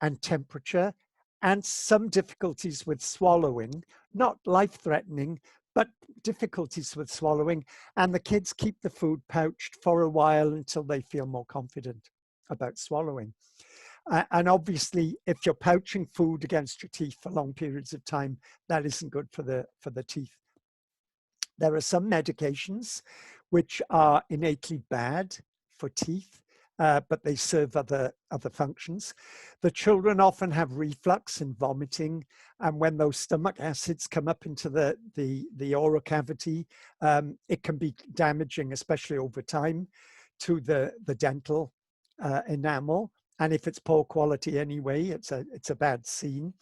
Speaker 1: and temperature and some difficulties with swallowing, not life-threatening, but difficulties with swallowing. And the kids keep the food pouched for a while until they feel more confident about swallowing. And obviously, if you're pouching food against your teeth for long periods of time, that isn't good for the teeth. There are some medications which are innately bad for teeth, but they serve other functions. The children often have reflux and vomiting, and when those stomach acids come up into the oral cavity, it can be damaging, especially over time, to the dental enamel. And if it's poor quality anyway, it's a bad scene.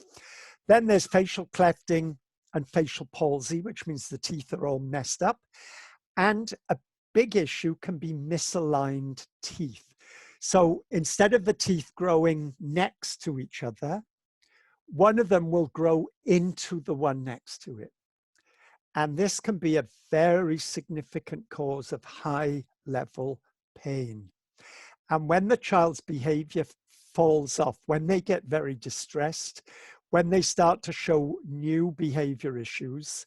Speaker 1: Then there's facial clefting and facial palsy, which means the teeth are all messed up. And a big issue can be misaligned teeth. So instead of the teeth growing next to each other, one of them will grow into the one next to it. And this can be a very significant cause of high-level pain. And when the child's behavior falls off, when they get very distressed, when they start to show new behavior issues,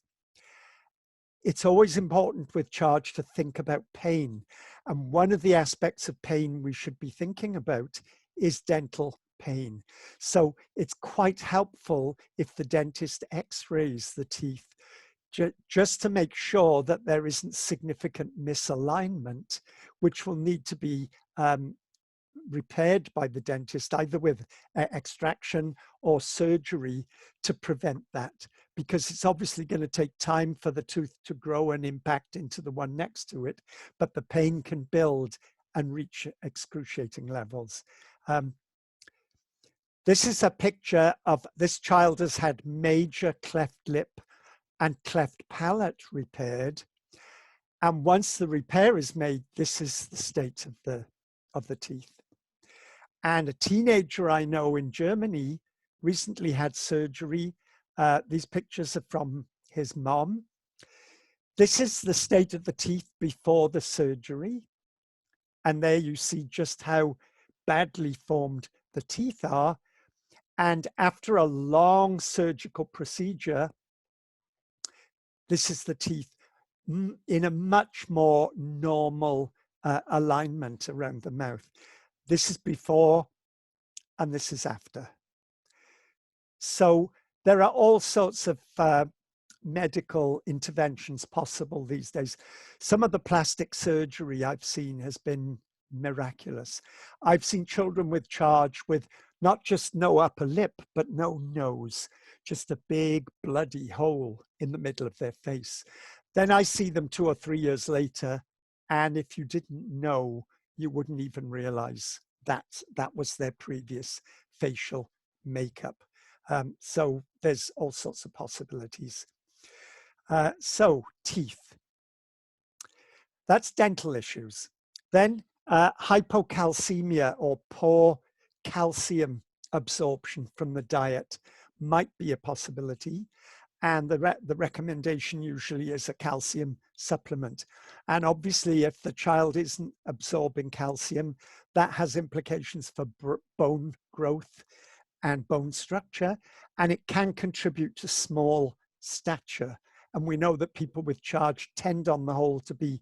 Speaker 1: it's always important with charge to think about pain. And one of the aspects of pain we should be thinking about is dental pain. So it's quite helpful if the dentist x-rays the teeth just to make sure that there isn't significant misalignment, which will need to be repaired by the dentist, either with extraction or surgery to prevent that, because it's obviously going to take time for the tooth to grow and impact into the one next to it, but the pain can build and reach excruciating levels. This is a picture of this child has had major cleft lip and cleft palate repaired. And once the repair is made, this is the state of the teeth. And a teenager I know in Germany recently had surgery. These pictures are from his mom. This is the state of the teeth before the surgery. And there you see just how badly formed the teeth are. And after a long surgical procedure, this is the teeth in a much more normal alignment around the mouth. This is before and this is after. So there are all sorts of medical interventions possible these days. Some of the plastic surgery I've seen has been miraculous. I've seen children with charge with not just no upper lip, but no nose, just a big bloody hole in the middle of their face. Then I see them 2 or 3 years later, and if you didn't know, you wouldn't even realize that was their previous facial makeup. So there's all sorts of possibilities. So teeth. That's dental issues. Then hypocalcemia, or poor calcium absorption from the diet, might be a possibility. And the recommendation usually is a calcium supplement. And obviously, if the child isn't absorbing calcium, that has implications for bone growth and bone structure, and it can contribute to small stature. And we know that people with charge tend on the whole to be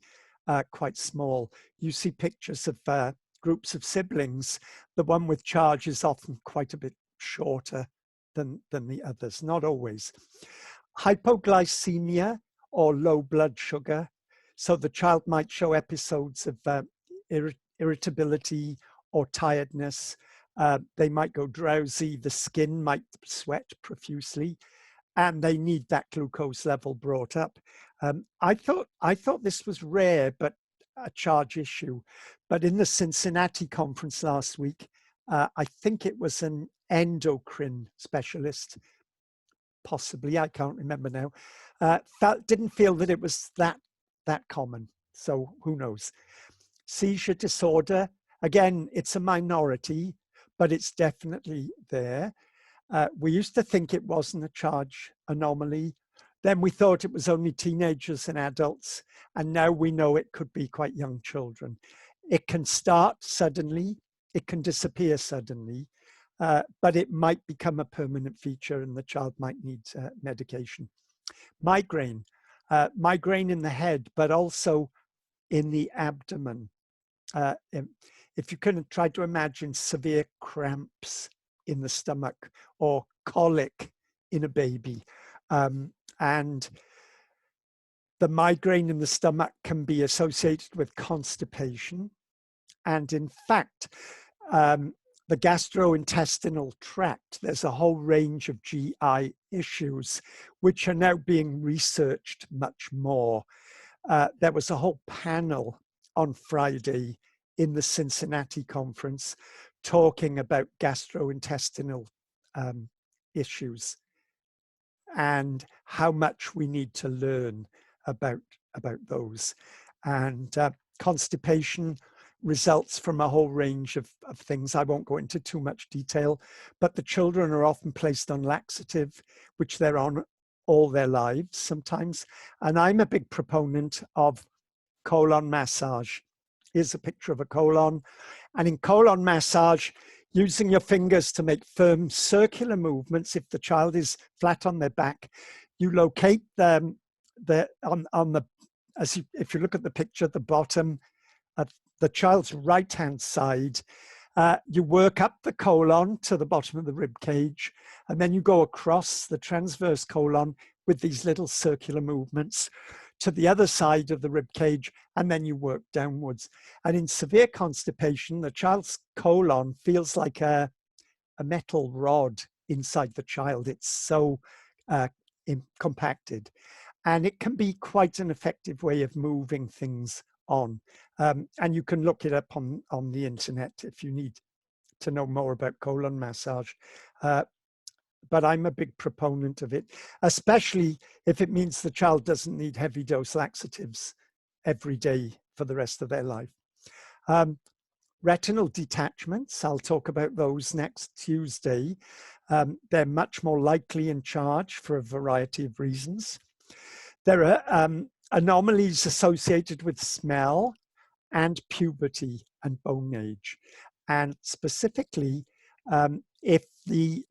Speaker 1: quite small. You see pictures of groups of siblings. The one with charge is often quite a bit shorter than the others, not always. Hypoglycemia, or low blood sugar. So the child might show episodes of irritability or tiredness. They might go drowsy, the skin might sweat profusely, and they need that glucose level brought up. I thought this was rare, but a charge issue. But in the Cincinnati conference last week, I think it was an endocrine specialist, possibly, I can't remember now, didn't feel that it was that common. So who knows? Seizure disorder, again, it's a minority, but it's definitely there. We used to think it wasn't a charge anomaly. Then we thought it was only teenagers and adults. And now we know it could be quite young children. It can start suddenly. It can disappear suddenly. But it might become a permanent feature and the child might need medication. Migraine. Migraine in the head, but also in the abdomen. If you can try to imagine severe cramps in the stomach or colic in a baby. And the migraine in the stomach can be associated with constipation. And in fact, the gastrointestinal tract, there's a whole range of GI issues which are now being researched much more. There was a whole panel on Friday in the Cincinnati conference talking about gastrointestinal issues and how much we need to learn about those. And constipation results from a whole range of things. I won't go into too much detail, but the children are often placed on laxative, which they're on all their lives sometimes. And I'm a big proponent of colon massage. Here's a picture of a colon. And in colon massage, using your fingers to make firm circular movements, if the child is flat on their back, you locate them if you look at the picture at the bottom, at the child's right-hand side, you work up the colon to the bottom of the rib cage, and then you go across the transverse colon with these little circular movements to the other side of the rib cage, and then you work downwards. And in severe constipation, the child's colon feels like a metal rod inside the child. It's so compacted. And it can be quite an effective way of moving things on. And you can look it up on the internet if you need to know more about colon massage. But I'm a big proponent of it, especially if it means the child doesn't need heavy dose laxatives every day for the rest of their life. Retinal detachments, I'll talk about those next Tuesday. They're much more likely in charge for a variety of reasons. There are anomalies associated with smell and puberty and bone age. And specifically, if the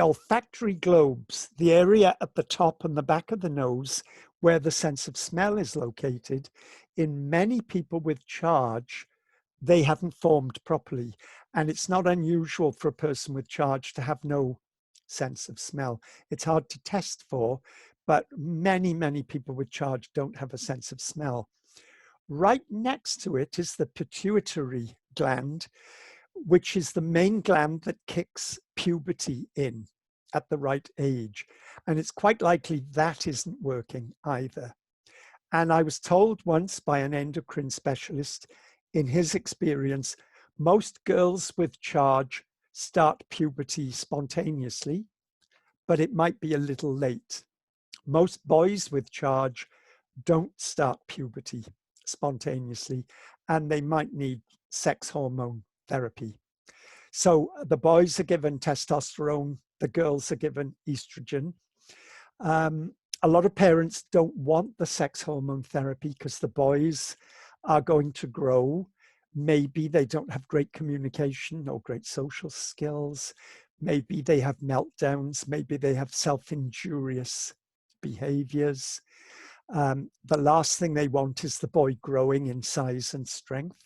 Speaker 1: olfactory globes, the area at the top and the back of the nose where the sense of smell is located, in many people with charge, they haven't formed properly. And it's not unusual for a person with charge to have no sense of smell. It's hard to test for, but many, many people with charge don't have a sense of smell. Right next to it is the pituitary gland, which is the main gland that kicks puberty in at the right age. And it's quite likely that isn't working either. And I was told once by an endocrine specialist, in his experience, most girls with charge start puberty spontaneously, but it might be a little late. Most boys with charge don't start puberty spontaneously, and they might need sex hormone therapy. So the boys are given testosterone, the girls are given estrogen. A lot of parents don't want the sex hormone therapy because the boys are going to grow. Maybe they don't have great communication or great social skills. Maybe they have meltdowns. Maybe they have self-injurious behaviors. The last thing they want is the boy growing in size and strength.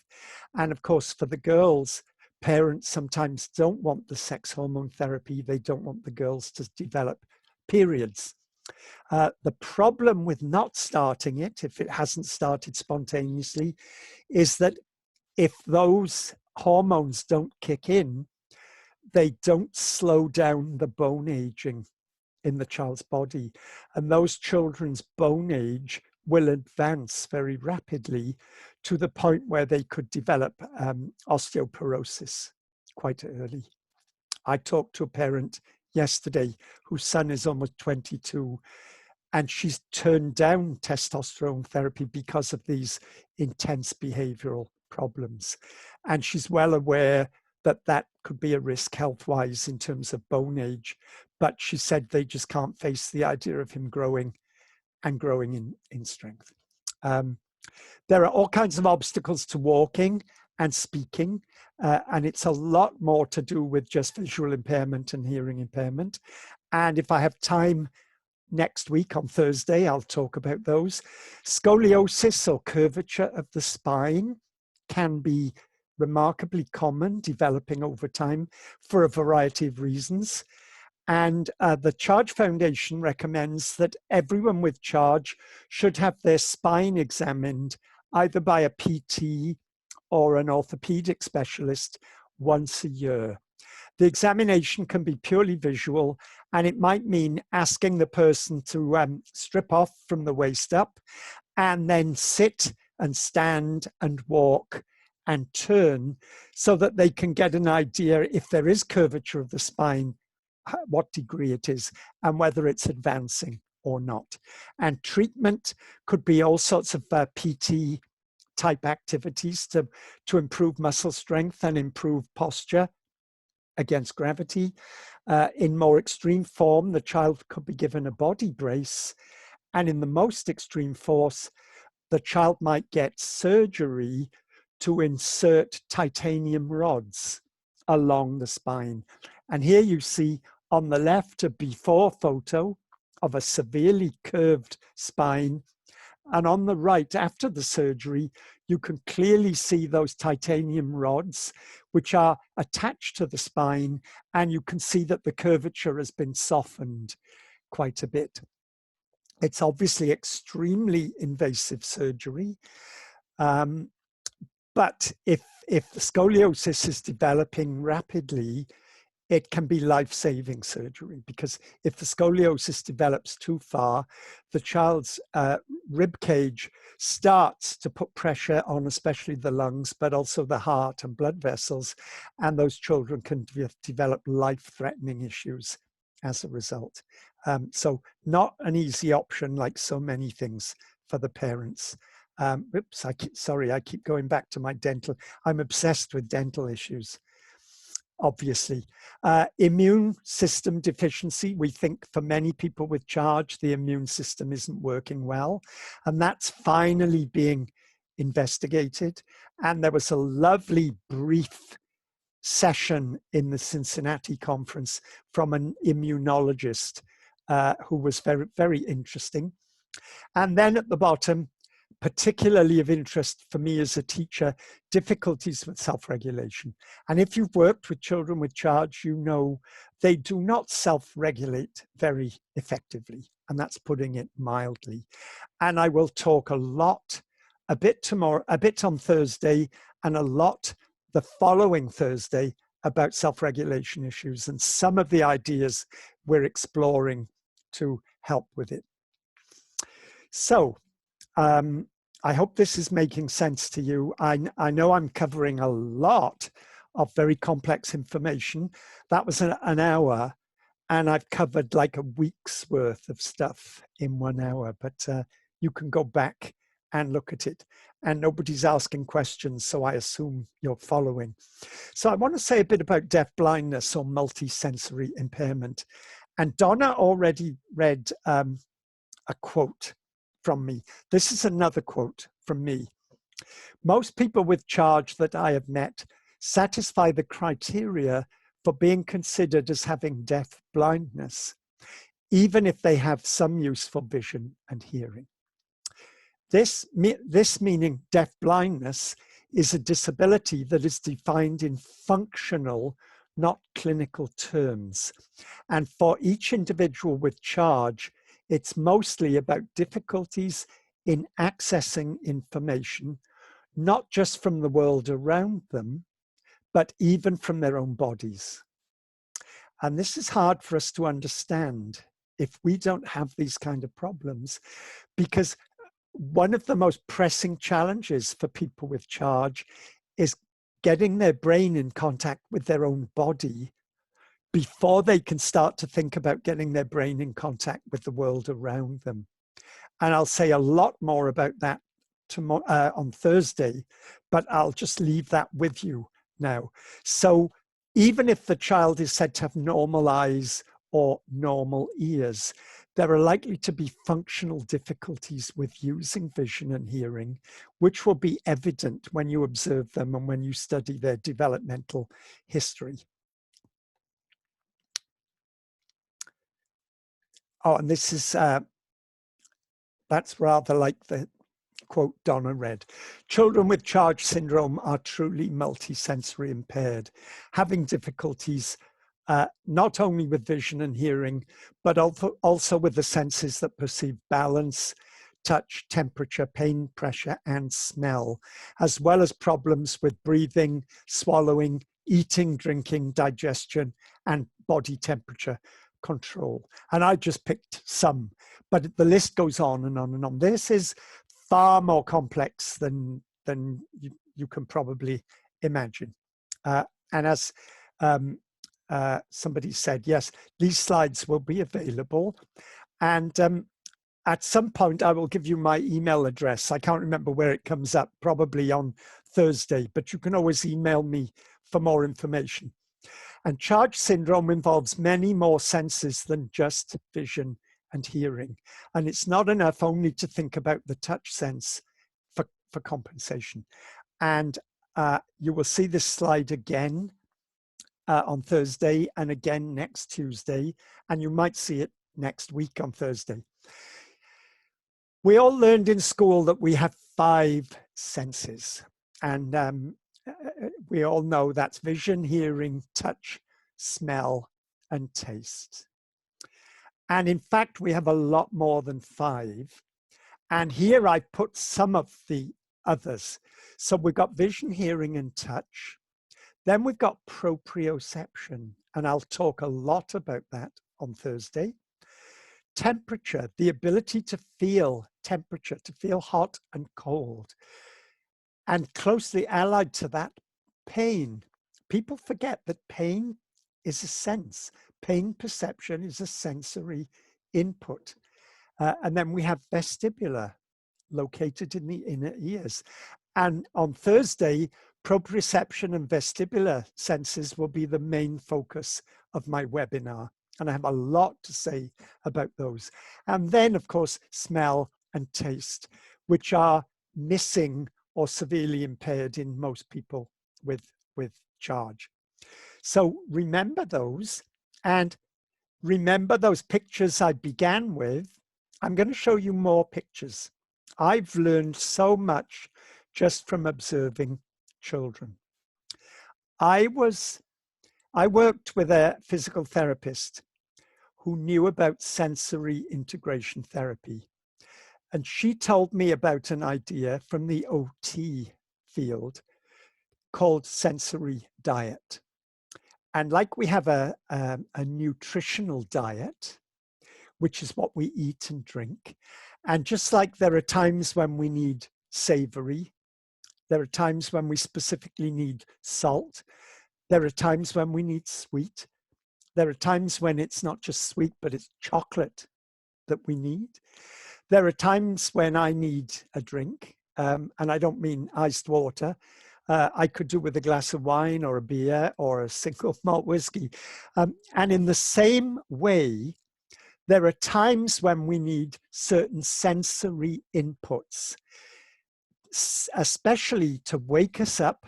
Speaker 1: And of course, for the girls, parents sometimes don't want the sex hormone therapy. They don't want the girls to develop periods. The problem with not starting it, if it hasn't started spontaneously, is that if those hormones don't kick in, they don't slow down the bone aging in the child's body. And those children's bone age will advance very rapidly to the point where they could develop osteoporosis quite early. I talked to a parent yesterday whose son is almost 22, and she's turned down testosterone therapy because of these intense behavioral problems. And she's well aware that that could be a risk health-wise in terms of bone age. But she said they just can't face the idea of him growing and growing in strength. There are all kinds of obstacles to walking and speaking, and it's a lot more to do with just visual impairment and hearing impairment. And if I have time next week on Thursday, I'll talk about those. Scoliosis or curvature of the spine can be remarkably common, developing over time for a variety of reasons. And the Charge Foundation recommends that everyone with Charge should have their spine examined either by a PT or an orthopedic specialist once a year. The examination can be purely visual, and it might mean asking the person to strip off from the waist up and then sit and stand and walk and turn so that they can get an idea if there is curvature of the spine, what degree it is, and whether it's advancing or not. And treatment could be all sorts of PT type activities to improve muscle strength and improve posture against gravity. In more extreme form, the child could be given a body brace. And in the most extreme force, the child might get surgery to insert titanium rods along the spine. And here you see on the left a before photo of a severely curved spine. And on the right, after the surgery, you can clearly see those titanium rods, which are attached to the spine, and you can see that the curvature has been softened quite a bit. It's obviously extremely invasive surgery, but if the scoliosis is developing rapidly, it can be life-saving surgery, because if the scoliosis develops too far, the child's rib cage starts to put pressure on especially the lungs, but also the heart and blood vessels, and those children can develop life-threatening issues as a result. So not an easy option, like so many things for the parents. Oops, I keep going back to my dental. I'm obsessed with dental issues. Obviously. Immune system deficiency. We think for many people with Charge, the immune system isn't working well, and that's finally being investigated. And there was a lovely brief session in the Cincinnati conference from an immunologist who was very, very interesting. And then at the bottom, particularly of interest for me as a teacher, difficulties with self-regulation. And if you've worked with children with Charge, you know they do not self-regulate very effectively, and that's putting it mildly. And I will talk a bit tomorrow, a bit on Thursday, and a lot the following Thursday about self-regulation issues and some of the ideas we're exploring to help with it. So, I hope this is making sense to you. I know I'm covering a lot of very complex information. That was an hour, and I've covered like a week's worth of stuff in 1 hour, but you can go back and look at it. And nobody's asking questions, so I assume you're following. So I want to say a bit about deaf-blindness or multisensory impairment. And Donna already read a quote from me. This is another quote from me. Most people with Charge that I have met satisfy the criteria for being considered as having deaf blindness, even if they have some useful vision and hearing. This meaning deaf blindness is a disability that is defined in functional, not clinical terms. And for each individual with Charge, It's mostly about difficulties in accessing information, not just from the world around them, but even from their own bodies. And this is hard for us to understand if we don't have these kind of problems, because one of the most pressing challenges for people with charge is getting their brain in contact with their own body before they can start to think about getting their brain in contact with the world around them. And I'll say a lot more about that tomorrow, on Thursday, but I'll just leave that with you now. So even if the child is said to have normal eyes or normal ears, there are likely to be functional difficulties with using vision and hearing, which will be evident when you observe them and when you study their developmental history. Oh, and this is, that's rather like the quote Donna read. Children with Charge syndrome are truly multisensory impaired, having difficulties not only with vision and hearing, but also with the senses that perceive balance, touch, temperature, pain, pressure, and smell, as well as problems with breathing, swallowing, eating, drinking, digestion, and body temperature control. And I just picked some, but the list goes on and on and on. This is far more complex than you can probably imagine. And as somebody said, yes, these slides will be available. And at some point, I will give you my email address. I can't remember where it comes up, probably on Thursday, but you can always email me for more information. And Charge syndrome involves many more senses than just vision and hearing. And it's not enough only to think about the touch sense for compensation. And you will see this slide again on Thursday and again next Tuesday, and you might see it next week on Thursday. We all learned in school that we have 5 senses, and we all know that's vision, hearing, touch, smell, and taste. And in fact, we have a lot more than 5. And here I put some of the others. So we've got vision, hearing, and touch. Then we've got proprioception, and I'll talk a lot about that on Thursday. Temperature, the ability to feel temperature, to feel hot and cold. And closely allied to that, pain. People forget that pain is a sense. Pain perception is a sensory input. And then we have vestibular, located in the inner ears. And on Thursday, proprioception and vestibular senses will be the main focus of my webinar. And I have a lot to say about those. And then, of course, smell and taste, which are missing or severely impaired in most people with Charge. So remember those, and remember those pictures I began with. I'm going to show you more pictures. I've learned so much just from observing children. I worked with a physical therapist who knew about sensory integration therapy. And she told me about an idea from the OT field called sensory diet. And like we have a nutritional diet, which is what we eat and drink. And just like there are times when we need savory, there are times when we specifically need salt, there are times when we need sweet, there are times when it's not just sweet, but it's chocolate that we need. There are times when I need a drink, and I don't mean iced water. I could do with a glass of wine or a beer or a single malt whiskey. And in the same way, there are times when we need certain sensory inputs, especially to wake us up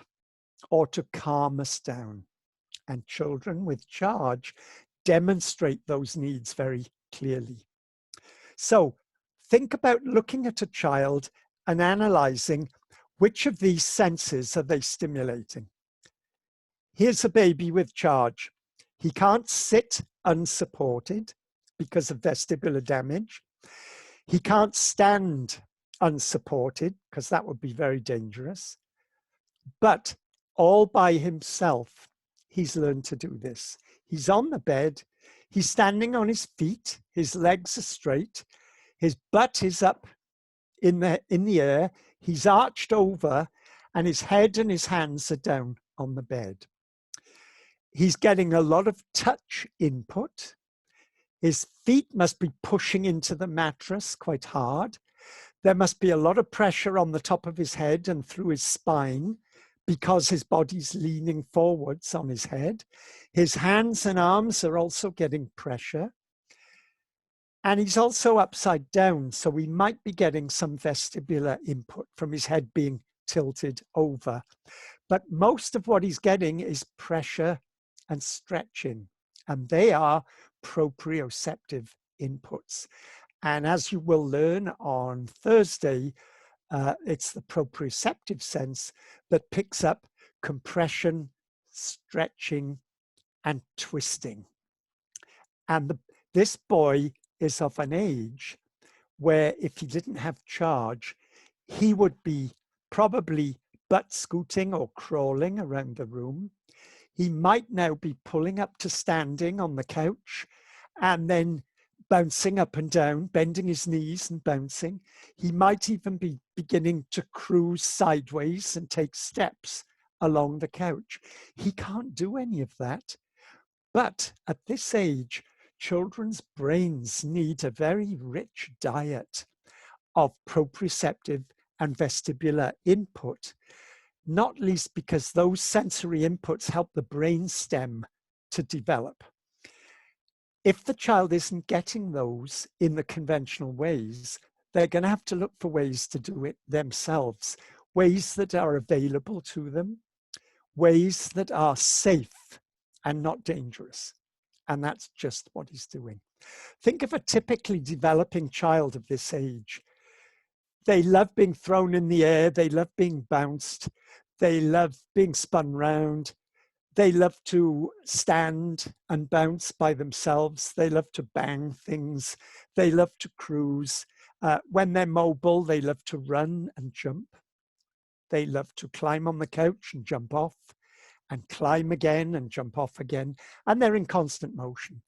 Speaker 1: or to calm us down. And children with Charge demonstrate those needs very clearly. So think about looking at a child and analyzing which of these senses are they stimulating. Here's a baby with Charge. He can't sit unsupported because of vestibular damage. He can't stand unsupported because that would be very dangerous. But all by himself, he's learned to do this. He's on the bed, he's standing on his feet, his legs are straight, his butt is up in the air, he's arched over, and his head and his hands are down on the bed. He's getting a lot of touch input. His feet must be pushing into the mattress quite hard. There must be a lot of pressure on the top of his head and through his spine because his body's leaning forwards on his head. His hands and arms are also getting pressure. And he's also upside down, so we might be getting some vestibular input from his head being tilted over. But most of what he's getting is pressure and stretching, and they are proprioceptive inputs. And as you will learn on Thursday, it's the proprioceptive sense that picks up compression, stretching, and twisting. And this boy is of an age where if he didn't have charge, he would be probably butt scooting or crawling around the room. He might now be pulling up to standing on the couch and then bouncing up and down, bending his knees and bouncing. He might even be beginning to cruise sideways and take steps along the couch. He can't do any of that. But at this age, children's brains need a very rich diet of proprioceptive and vestibular input, not least because those sensory inputs help the brain stem to develop. If the child isn't getting those in the conventional ways, they're going to have to look for ways to do it themselves, ways that are available to them, ways that are safe and not dangerous. And that's just what he's doing. Think of a typically developing child of this age. They love being thrown in the air. They love being bounced. They love being spun round. They love to stand and bounce by themselves. They love to bang things. They love to cruise. When they're mobile, they love to run and jump. They love to climb on the couch and jump off and climb again and jump off again. And they're in constant motion.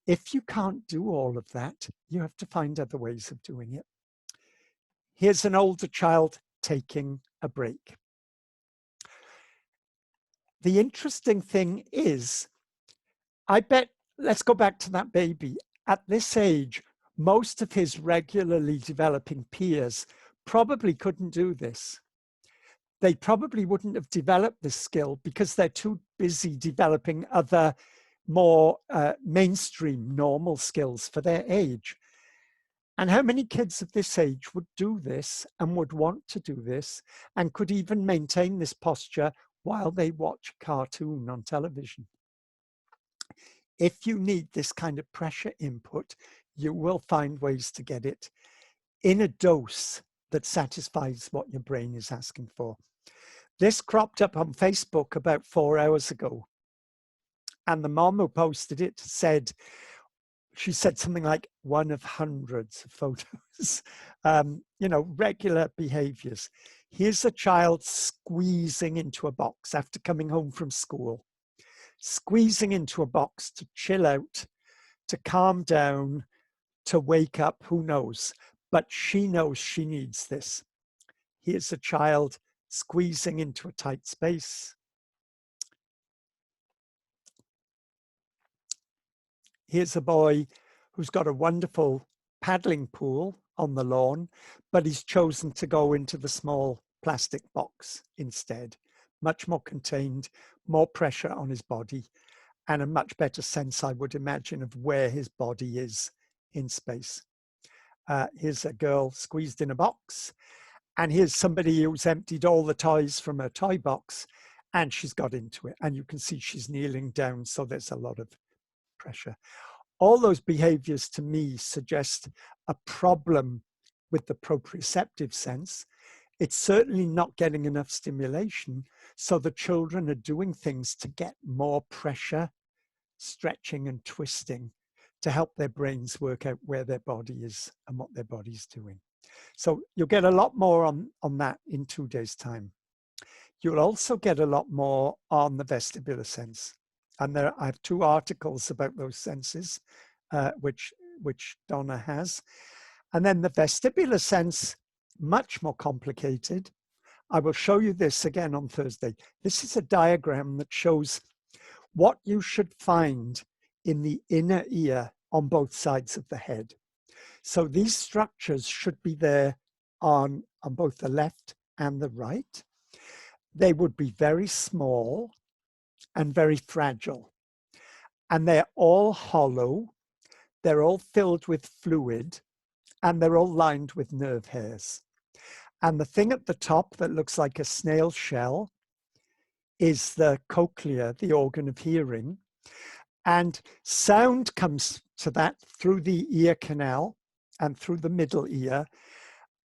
Speaker 1: If you can't do all of that, you have to find other ways of doing it. Here's an older child taking a break. The interesting thing is, I bet, let's go back to that baby. At this age, most of his regularly developing peers probably couldn't do this. They probably wouldn't have developed this skill because they're too busy developing other more mainstream normal skills for their age. And how many kids of this age would do this and would want to do this and could even maintain this posture while they watch a cartoon on television? If you need this kind of pressure input, you will find ways to get it in a dose that satisfies what your brain is asking for. This cropped up on Facebook about 4 hours ago. And the mom who posted it said, she said something like one of hundreds of photos, you know, regular behaviors. Here's a child squeezing into a box after coming home from school, squeezing into a box to chill out, to calm down, to wake up, who knows? But she knows she needs this. Here's a child squeezing into a tight space. Here's a boy who's got a wonderful paddling pool on the lawn, but he's chosen to go into the small plastic box instead. Much more contained, more pressure on his body, and a much better sense, I would imagine, of where his body is in space. Here's a girl squeezed in a box, and here's somebody who's emptied all the toys from her toy box, and she's got into it. And you can see she's kneeling down, so there's a lot of pressure. All those behaviors to me suggest a problem with the proprioceptive sense. It's certainly not getting enough stimulation, so the children are doing things to get more pressure, stretching and twisting, to help their brains work out where their body is and what their body's doing. So you'll get a lot more on that in 2 days' time. You'll also get a lot more on the vestibular sense. And I have 2 articles about those senses, which Donna has. And then the vestibular sense, much more complicated. I will show you this again on Thursday. This is a diagram that shows what you should find in the inner ear on both sides of the head. So these structures should be there on both the left and the right. They would be very small and very fragile. And they're all hollow, they're all filled with fluid, and they're all lined with nerve hairs. And the thing at the top that looks like a snail shell is the cochlea, the organ of hearing. And sound comes to that through the ear canal and through the middle ear.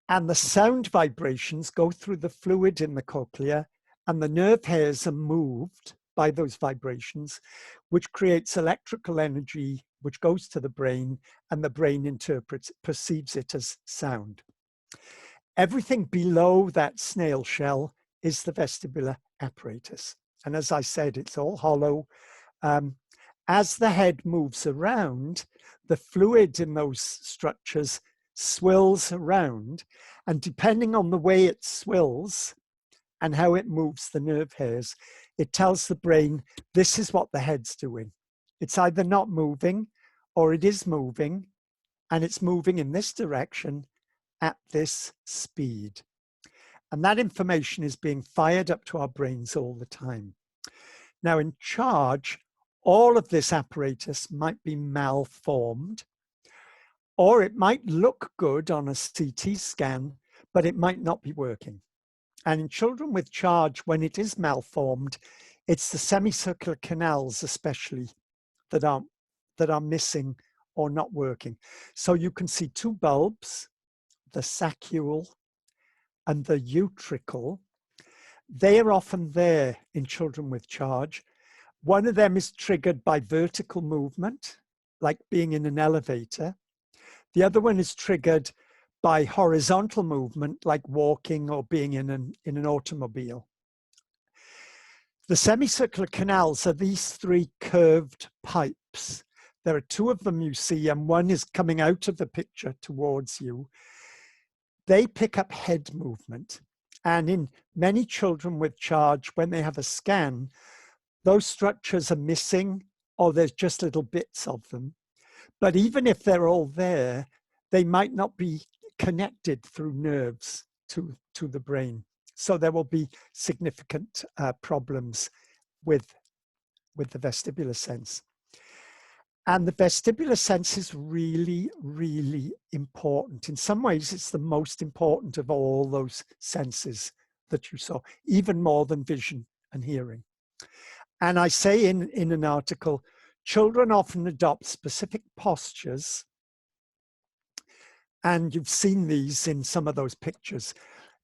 Speaker 1: And the sound vibrations go through the fluid in the cochlea, and the nerve hairs are moved by those vibrations, which creates electrical energy, which goes to the brain, and the brain perceives it as sound. Everything below that snail shell is the vestibular apparatus. And as I said, it's all hollow. As the head moves around, the fluid in those structures swirls around, and depending on the way it swirls and how it moves the nerve hairs, it tells the brain, this is what the head's doing. It's either not moving or it is moving, and it's moving in this direction at this speed. And that information is being fired up to our brains all the time. Now in charge, all of this apparatus might be malformed, or it might look good on a CT scan, but it might not be working. And in children with charge, when it is malformed, it's the semicircular canals especially that are missing or not working. So you can see 2 bulbs, the saccule and the utricle. They are often there in children with charge. One of them is triggered by vertical movement, like being in an elevator. The other one is triggered by horizontal movement, like walking or being in an automobile. The semicircular canals are these 3 curved pipes. There are 2 of them you see, and one is coming out of the picture towards you. They pick up head movement. And in many children with charge, when they have a scan, those structures are missing, or there's just little bits of them. But even if they're all there, they might not be connected through nerves to the brain. So there will be significant problems with the vestibular sense. And the vestibular sense is really, really important. In some ways, it's the most important of all those senses that you saw, even more than vision and hearing. And I say in an article, children often adopt specific postures, and you've seen these in some of those pictures.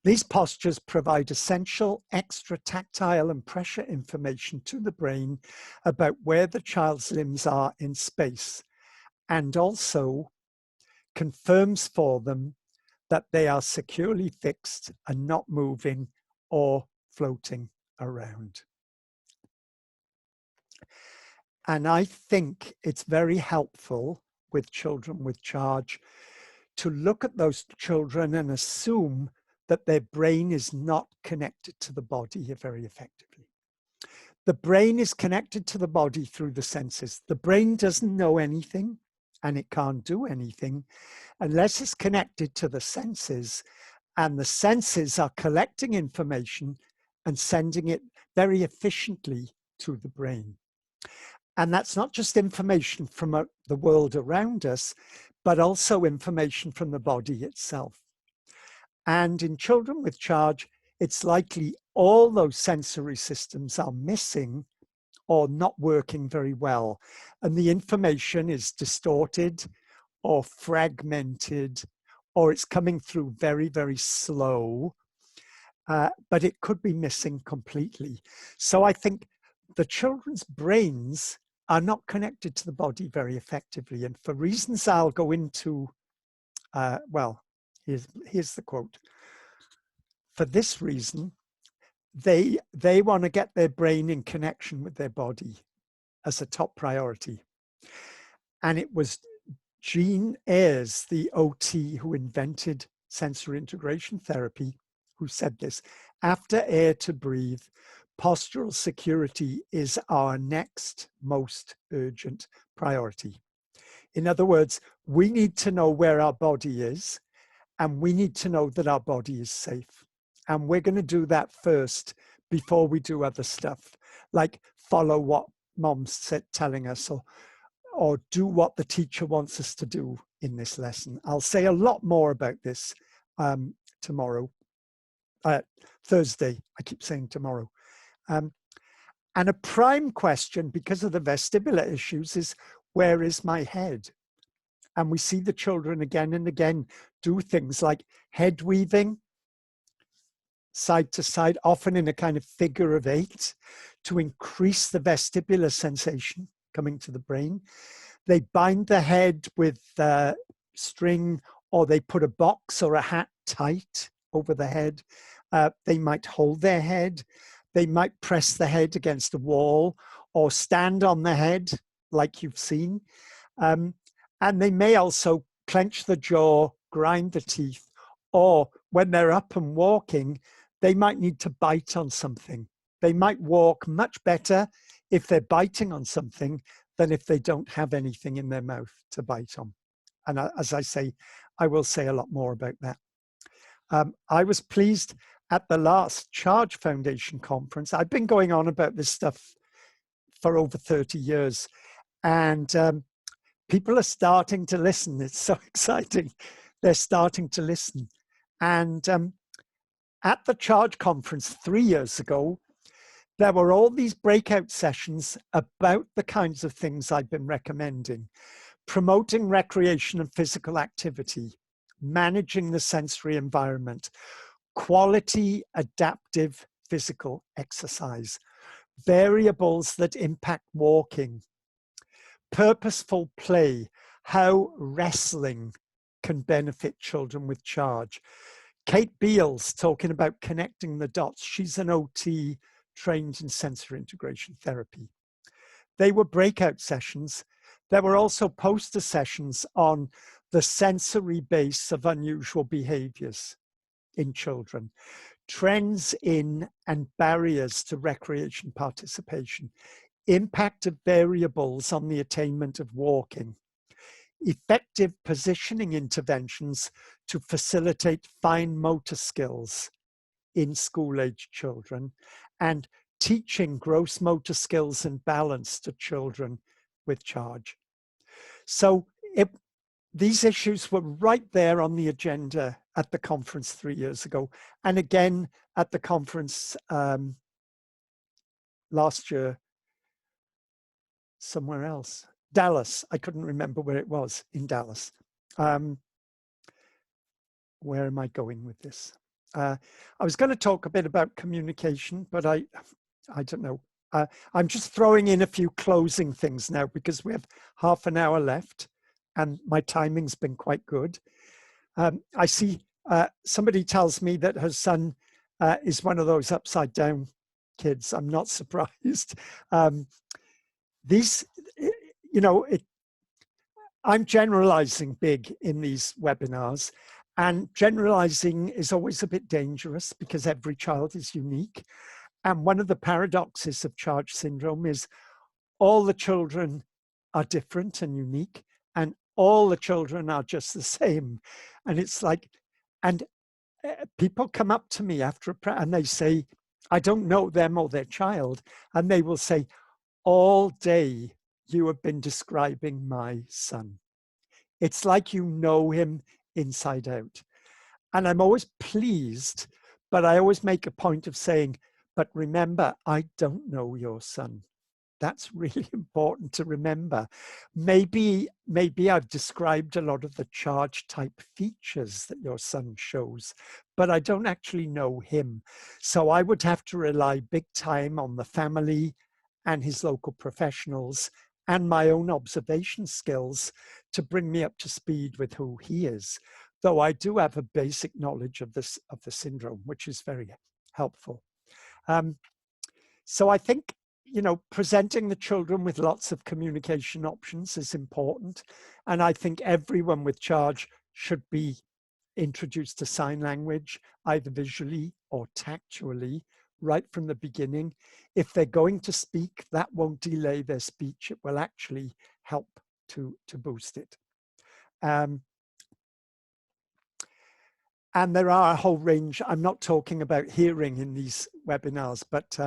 Speaker 1: These postures provide essential extra tactile and pressure information to the brain about where the child's limbs are in space, and also confirms for them that they are securely fixed and not moving or floating around. And I think it's very helpful with children with charge to look at those children and assume that their brain is not connected to the body very effectively. The brain is connected to the body through the senses. The brain doesn't know anything, and it can't do anything unless it's connected to the senses, and the senses are collecting information and sending it very efficiently to the brain. And that's not just information from the world around us, but also information from the body itself. And in children with charge, it's likely all those sensory systems are missing or not working very well. And the information is distorted or fragmented, or it's coming through very, very slow, but it could be missing completely. So I think the children's brains are not connected to the body very effectively. And for reasons I'll go into, well, here's the quote. For this reason, they want to get their brain in connection with their body as a top priority. And it was Jean Ayres, the OT who invented sensory integration therapy, who said this: after air to breathe, postural security is our next most urgent priority. In other words, we need to know where our body is, and we need to know that our body is safe. And we're going to do that first before we do other stuff, like follow what mom's telling us, or do what the teacher wants us to do in this lesson. I'll say a lot more about this tomorrow, Thursday. I keep saying tomorrow. And a prime question, because of the vestibular issues, is where is my head? And we see the children again and again do things like head weaving, side to side, often in a kind of figure of 8, to increase the vestibular sensation coming to the brain. They bind the head with string, or they put a box or a hat tight over the head. They might hold their head. They might press the head against a wall or stand on the head, like you've seen. And they may also clench the jaw, grind the teeth, or when they're up and walking, they might need to bite on something. They might walk much better if they're biting on something than if they don't have anything in their mouth to bite on. And as I say, I will say a lot more about that. I was pleased at the last Charge Foundation conference. I've been going on about this stuff for over 30 years, and people are starting to listen. It's so exciting. They're starting to listen. And at the Charge conference 3 years ago, there were all these breakout sessions about the kinds of things I've been recommending: promoting recreation and physical activity, managing the sensory environment, quality adaptive physical exercise, variables that impact walking, purposeful play, how wrestling can benefit children with Charge. Kate Beals talking about connecting the dots. She's an OT trained in sensory integration therapy. They were breakout sessions. There were also poster sessions on the sensory base of unusual behaviors in children, trends in and barriers to recreation participation, impact of variables on the attainment of walking, effective positioning interventions to facilitate fine motor skills in school-age children, and teaching gross motor skills and balance to children with Charge. So these issues were right there on the agenda at the conference 3 years ago, and again at the conference last year somewhere else. Dallas, I couldn't remember where it was, in Dallas. Where am I going with this? I was going to talk a bit about communication, but I don't know. I'm just throwing in a few closing things now because we have half an hour left and my timing's been quite good. I see somebody tells me that her son is one of those upside down kids. I'm not surprised. These, you know, I'm generalizing big in these webinars, and generalizing is always a bit dangerous because every child is unique. And one of the paradoxes of Charge syndrome is all the children are different and unique, and all the children are just the same. And it's like, and people come up to me after a and they say, I don't know them or their child, and they will say, all day you have been describing my son. It's like you know him inside out. And I'm always pleased, but I always make a point of saying, but remember, I don't know your son. That's really important to remember. Maybe I've described a lot of the Charge type features that your son shows, but I don't actually know him. So I would have to rely big time on the family and his local professionals and my own observation skills to bring me up to speed with who he is. Though I do have a basic knowledge of the syndrome, which is very helpful. So I think, you know, presenting the children with lots of communication options is important. And I think everyone with charge should be introduced to sign language, either visually or tactually, right from the beginning. If they're going to speak, that won't delay their speech. It will actually help to boost it. And there are a whole range. I'm not talking about hearing in these webinars, but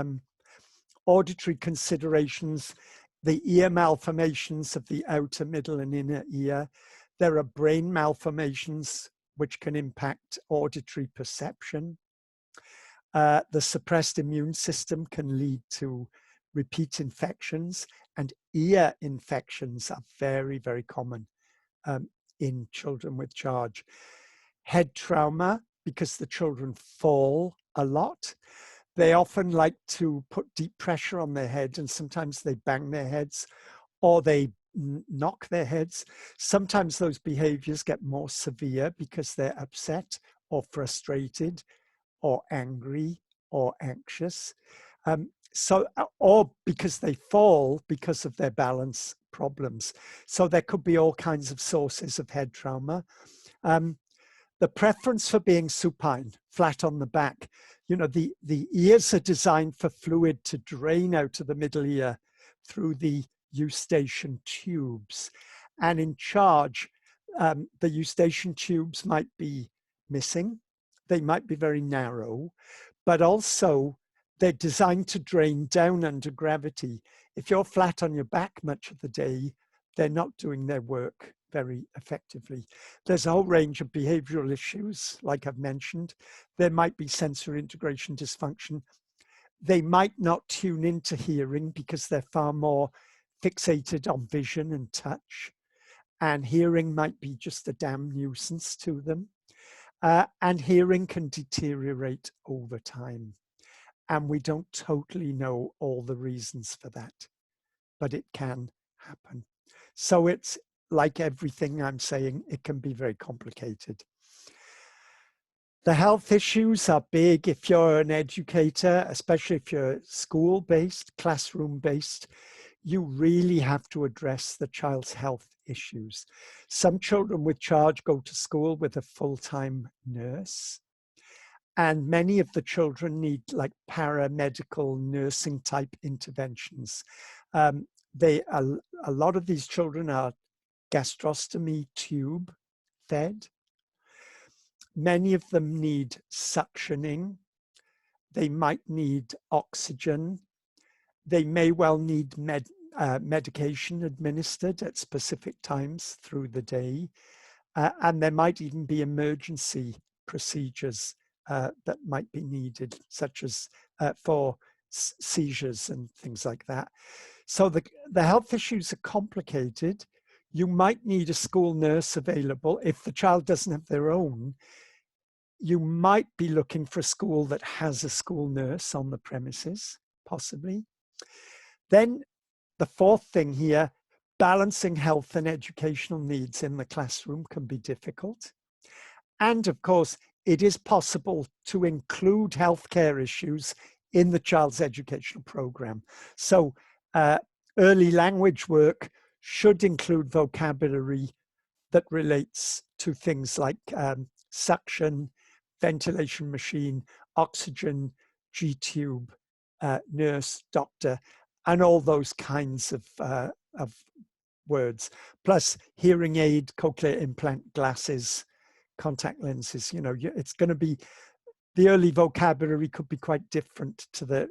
Speaker 1: auditory considerations, the ear malformations of the outer, middle, and inner ear. There are brain malformations which can impact auditory perception. The suppressed immune system can lead to repeat infections, and ear infections are very, very common in children with charge. Head trauma, because the children fall a lot. They often like to put deep pressure on their head, and sometimes they bang their heads or they knock their heads. Sometimes those behaviors get more severe because they're upset or frustrated or angry or anxious. Or because they fall because of their balance problems. So there could be all kinds of sources of head trauma. The preference for being supine, flat on the back. You know, the ears are designed for fluid to drain out of the middle ear through the eustachian tubes. And in charge, the eustachian tubes might be missing. They might be very narrow, but also they're designed to drain down under gravity. If you're flat on your back much of the day, they're not doing their work very effectively. There's a whole range of behavioral issues, like I've mentioned. There might be sensory integration dysfunction. They might not tune into hearing because they're far more fixated on vision and touch. And hearing might be just a damn nuisance to them. And hearing can deteriorate over time. And we don't totally know all the reasons for that, but it can happen. So it's like everything I'm saying, it can be very complicated. The health issues are big if you're an educator, especially if you're school-based, classroom-based. You really have to address the child's health issues. Some children with charge go to school with a full-time nurse. And many of the children need like paramedical nursing type interventions. A lot of these children are gastrostomy tube fed. Many of them need suctioning. They might need oxygen. They may well need medication administered at specific times through the day. And there might even be emergency procedures that might be needed, such as for seizures and things like that. So the health issues are complicated. You might need a school nurse available. If the child doesn't have their own, you might be looking for a school that has a school nurse on the premises, possibly. Then the fourth thing here, balancing health and educational needs in the classroom can be difficult. And of course, it is possible to include healthcare issues in the child's educational program. So early language work should include vocabulary that relates to things like suction, ventilation machine, oxygen, G-tube, nurse, doctor, and all those kinds of words, plus hearing aid, cochlear implant, glasses, contact lenses. You know, it's going to be, the early vocabulary could be quite different to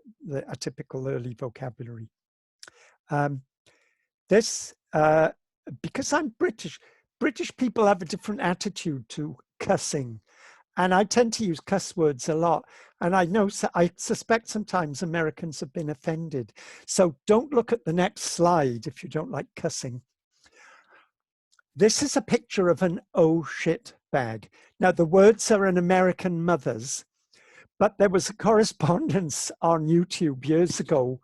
Speaker 1: a typical early vocabulary. Because I'm British people have a different attitude to cussing. And I tend to use cuss words a lot. And I suspect sometimes Americans have been offended. So don't look at the next slide if you don't like cussing. This is a picture of an oh shit bag. Now the words are an American mother's, but there was a correspondence on YouTube years ago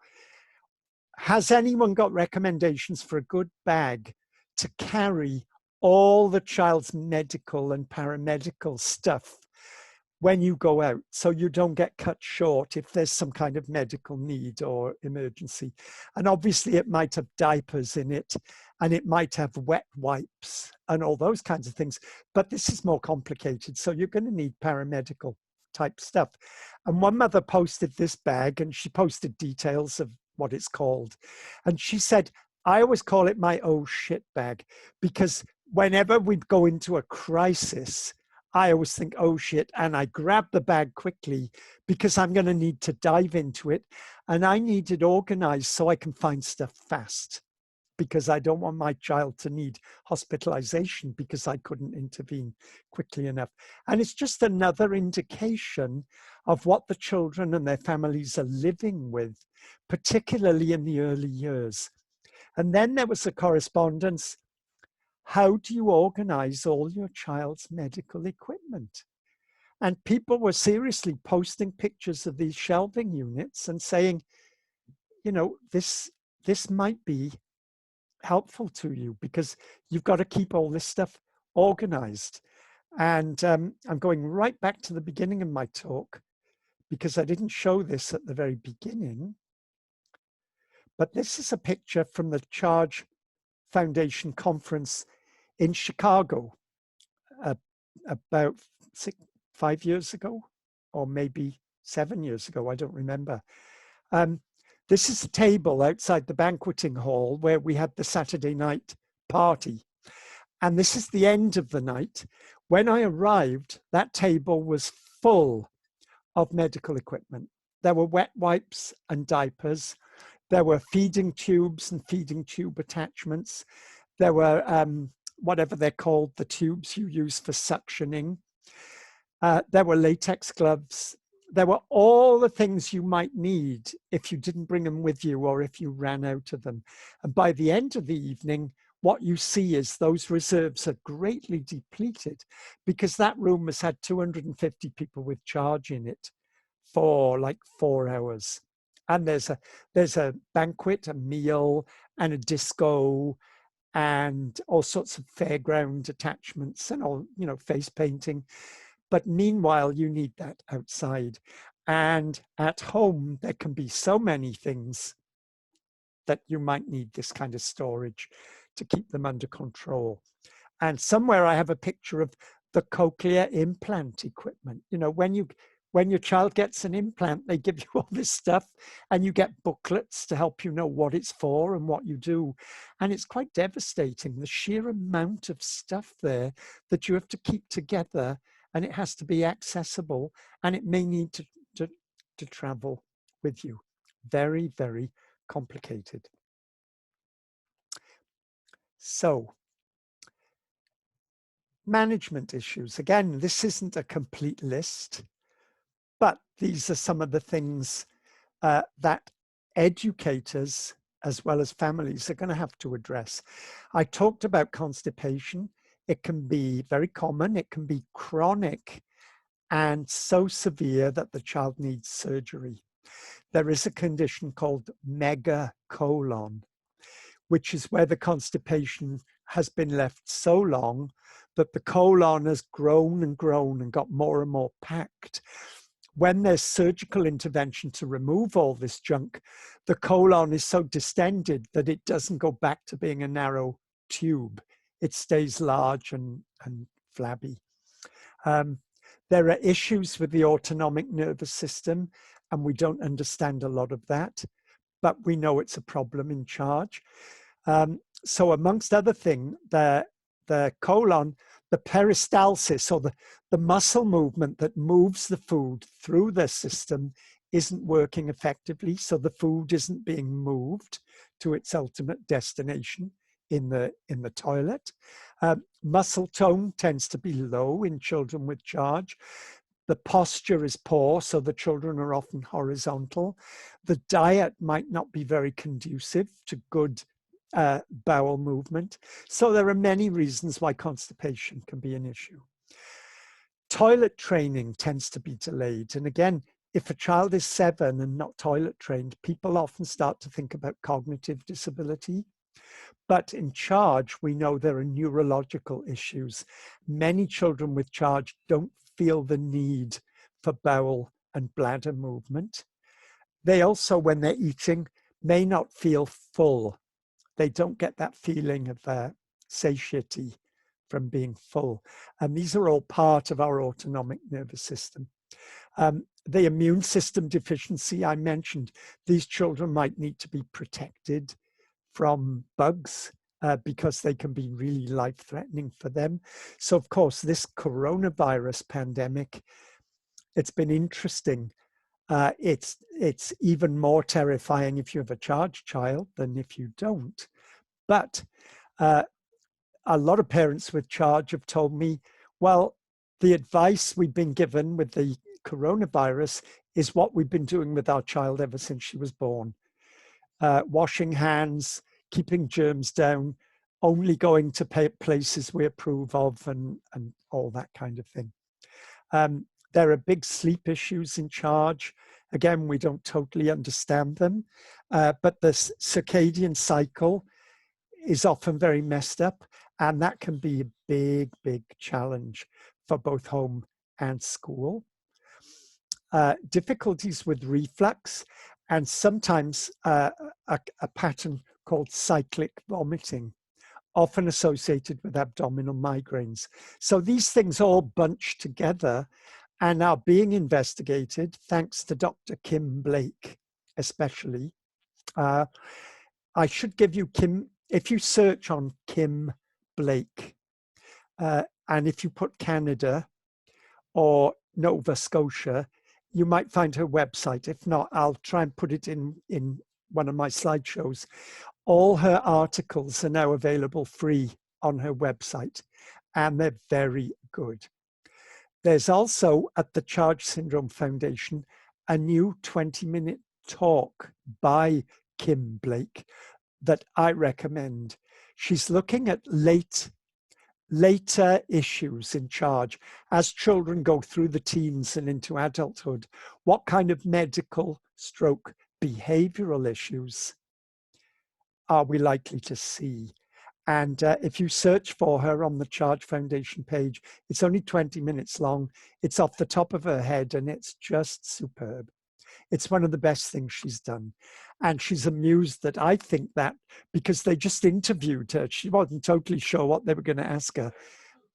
Speaker 1: has anyone got recommendations for a good bag to carry all the child's medical and paramedical stuff when you go out, so you don't get cut short if there's some kind of medical need or emergency? And obviously it might have diapers in it, and it might have wet wipes and all those kinds of things, but this is more complicated, so you're going to need paramedical type stuff. And one mother posted this bag, and she posted details of what it's called, and she said, I always call it my oh shit bag, because whenever we go into a crisis, I always think, oh shit, and I grab the bag quickly because I'm going to need to dive into it, and I need it organized so I can find stuff fast, because I don't want my child to need hospitalization because I couldn't intervene quickly enough. And it's just another indication of what the children and their families are living with, particularly in the early years. And then there was a correspondence. How do you organize all your child's medical equipment? And people were seriously posting pictures of these shelving units and saying, you know, this might be helpful to you because you've got to keep all this stuff organized. And I'm going right back to the beginning of my talk because I didn't show this at the very beginning. But this is a picture from the Charge Foundation conference in Chicago about 5 years ago, or maybe 7 years ago, I don't remember. This is a table outside the banqueting hall where we had the Saturday night party. And this is the end of the night. When I arrived, that table was full of medical equipment. There were wet wipes and diapers. There were feeding tubes and feeding tube attachments. There were whatever they're called, the tubes you use for suctioning. There were latex gloves. There were all the things you might need if you didn't bring them with you or if you ran out of them. And by the end of the evening, what you see is those reserves are greatly depleted because that room has had 250 people with charge in it for like 4 hours. And there's a banquet, a meal, and a disco, and all sorts of fairground attachments and all, you know, face painting. But meanwhile, you need that outside. And at home, there can be so many things that you might need this kind of storage to keep them under control. And somewhere I have a picture of the cochlear implant equipment. You know, when your child gets an implant, they give you all this stuff and you get booklets to help you know what it's for and what you do. And it's quite devastating, the sheer amount of stuff there that you have to keep together, and it has to be accessible, and it may need to travel with you. Very, very complicated. So, management issues. Again, this isn't a complete list, but these are some of the things that educators as well as families are going to have to address. I talked about constipation. It can be very common. It can be chronic and so severe that the child needs surgery. There is a condition called megacolon, which is where the constipation has been left so long that the colon has grown and grown and got more and more packed. When there's surgical intervention to remove all this junk, the colon is so distended that it doesn't go back to being a narrow tube. It stays large and flabby. There are issues with the autonomic nervous system, and we don't understand a lot of that, but we know it's a problem in charge. So amongst other things, the colon, the peristalsis, or the muscle movement that moves the food through the system, isn't working effectively. So the food isn't being moved to its ultimate destination in the toilet. Muscle tone tends to be low in children with charge. The posture is poor, so the children are often horizontal. The diet might not be very conducive to good bowel movement. So there are many reasons why constipation can be an issue. Toilet training tends to be delayed. And again, if a child is 7 and not toilet trained, people often start to think about cognitive disability. But in charge, we know there are neurological issues. Many children with charge don't feel the need for bowel and bladder movement. They also, when they're eating, may not feel full. They don't get that feeling of satiety from being full. And these are all part of our autonomic nervous system. The immune system deficiency I mentioned, these children might need to be protected from bugs because they can be really life-threatening for them. So of course, this coronavirus pandemic, it's been interesting. It's even more terrifying if you have a charged child than if you don't. But a lot of parents with charge have told me, well, the advice we've been given with the coronavirus is what we've been doing with our child ever since she was born. Washing hands, keeping germs down, only going to places we approve of, and all that kind of thing. There are big sleep issues in charge. Again, we don't totally understand them, but the circadian cycle is often very messed up, and that can be a big, big challenge for both home and school. Difficulties with reflux, and sometimes a pattern called cyclic vomiting, often associated with abdominal migraines. So these things all bunch together and are being investigated, thanks to Dr. Kim Blake, especially. I should give you Kim, if you search on Kim Blake, and if you put Canada or Nova Scotia, you might find her website. If not, I'll try and put it in one of my slideshows. All her articles are now available free on her website, and they're very good. There's also, at the Charge Syndrome Foundation, a new 20-minute talk by Kim Blake that I recommend. She's looking at later issues in charge as children go through the teens and into adulthood. What kind of medical stroke behavioral issues are we likely to see? And if you search for her on the Charge Foundation page, it's only 20 minutes long. It's off the top of her head, and it's just superb. It's one of the best things she's done. And she's amused that I think that, because they just interviewed her. She wasn't totally sure what they were going to ask her,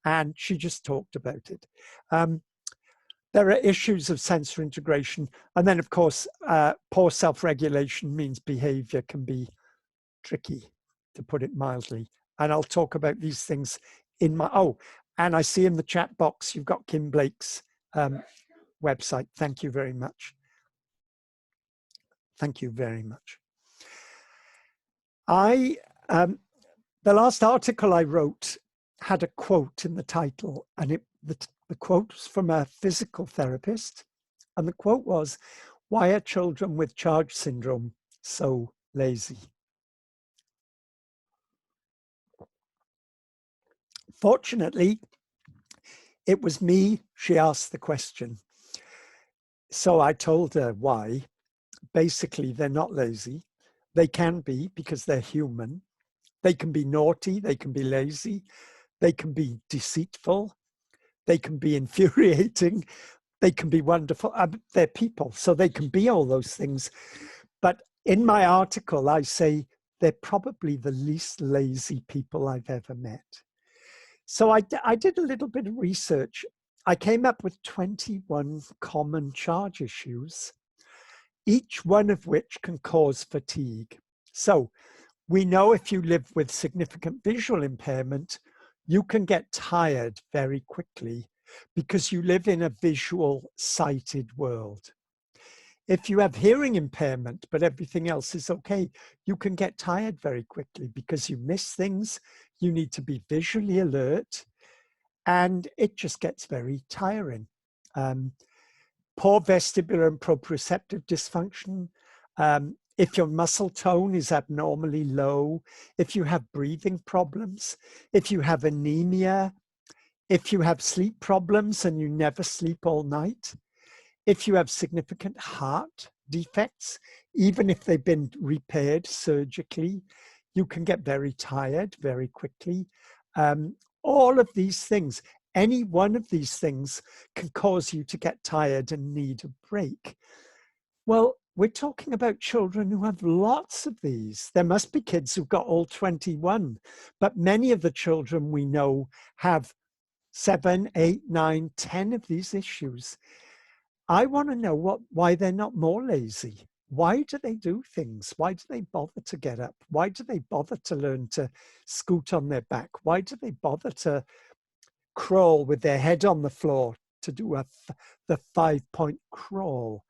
Speaker 1: and she just talked about it. There are issues of sensor integration. And then, of course, poor self-regulation means behavior can be tricky, to put it mildly. And I'll talk about these things in my, and I see in the chat box, you've got Kim Blake's website. Thank you very much. Thank you very much. The last article I wrote had a quote in the title, and the quote was from a physical therapist. And the quote was, "Why are children with Charge syndrome so lazy?" Fortunately, it was me she asked the question. So I told her why. Basically, they're not lazy. They can be, because they're human. They can be naughty, they can be lazy, they can be deceitful, they can be infuriating, they can be wonderful. They're people, so they can be all those things. But in my article, I say they're probably the least lazy people I've ever met. So I did a little bit of research. I came up with 21 common charge issues, each one of which can cause fatigue. So we know if you live with significant visual impairment, you can get tired very quickly because you live in a visual sighted world. If you have hearing impairment, but everything else is okay, you can get tired very quickly because you miss things, you need to be visually alert, and it just gets very tiring. Poor vestibular and proprioceptive dysfunction, if your muscle tone is abnormally low, if you have breathing problems, if you have anemia, if you have sleep problems and you never sleep all night, If you have significant heart defects, even if they've been repaired surgically, you can get very tired very quickly. All of these things, any one of these things can cause you to get tired and need a break. Well, we're talking about children who have lots of these. There must be kids who've got all 21, but many of the children we know have 7, 8, 9, 10 of these issues. I want to know why they're not more lazy. Why do they do things? Why do they bother to get up? Why do they bother to learn to scoot on their back? Why do they bother to crawl with their head on the floor to do the 5-point crawl?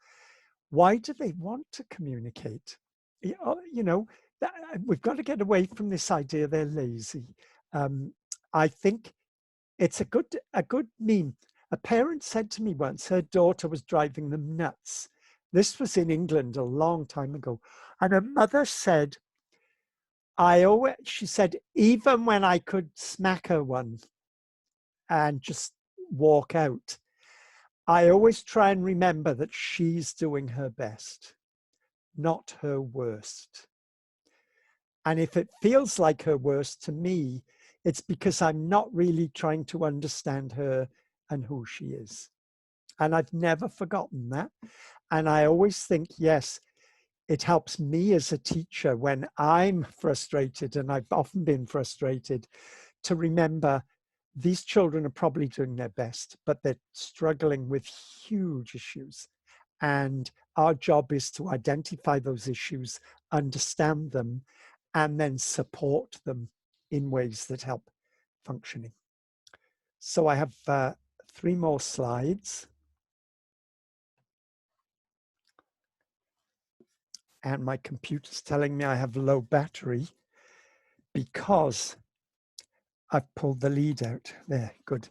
Speaker 1: Why do they want to communicate? You know, we've got to get away from this idea they're lazy. I think it's a good meme. A parent said to me once her daughter was driving them nuts. This was in England a long time ago. And her mother said, she said, even when I could smack her one and just walk out, I always try and remember that she's doing her best, not her worst. And if it feels like her worst to me, it's because I'm not really trying to understand her and who she is. And I've never forgotten that. And I always think, yes, it helps me as a teacher when I'm frustrated, and I've often been frustrated, to remember these children are probably doing their best, but they're struggling with huge issues. And our job is to identify those issues, understand them, and then support them in ways that help functioning. So I have 3 more slides. And my computer's telling me I have low battery because I've pulled the lead out. There, good.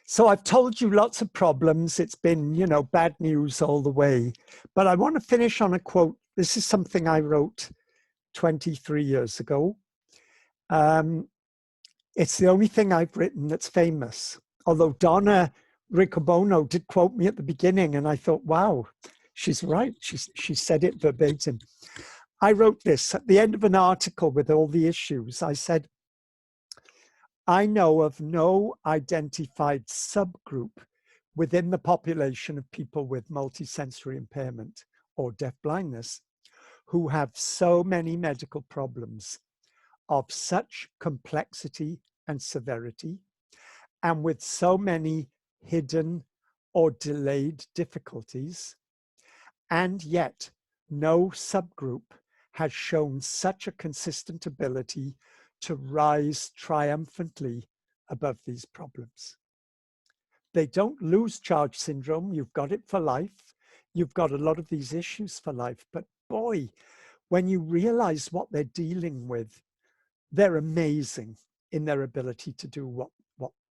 Speaker 1: So I've told you lots of problems. It's been, you know, bad news all the way. But I want to finish on a quote. This is something I wrote 23 years ago. It's the only thing I've written that's famous. Although Donna Riccobono did quote me at the beginning, and I thought, wow, she's right. She said it verbatim. I wrote this at the end of an article with all the issues. I said, I know of no identified subgroup within the population of people with multisensory impairment or deafblindness who have so many medical problems of such complexity and severity, and with so many hidden or delayed difficulties, and yet no subgroup has shown such a consistent ability to rise triumphantly above these problems. They don't lose charge syndrome. You've got it for life. You've got a lot of these issues for life. But boy, when you realize what they're dealing with, they're amazing in their ability to do what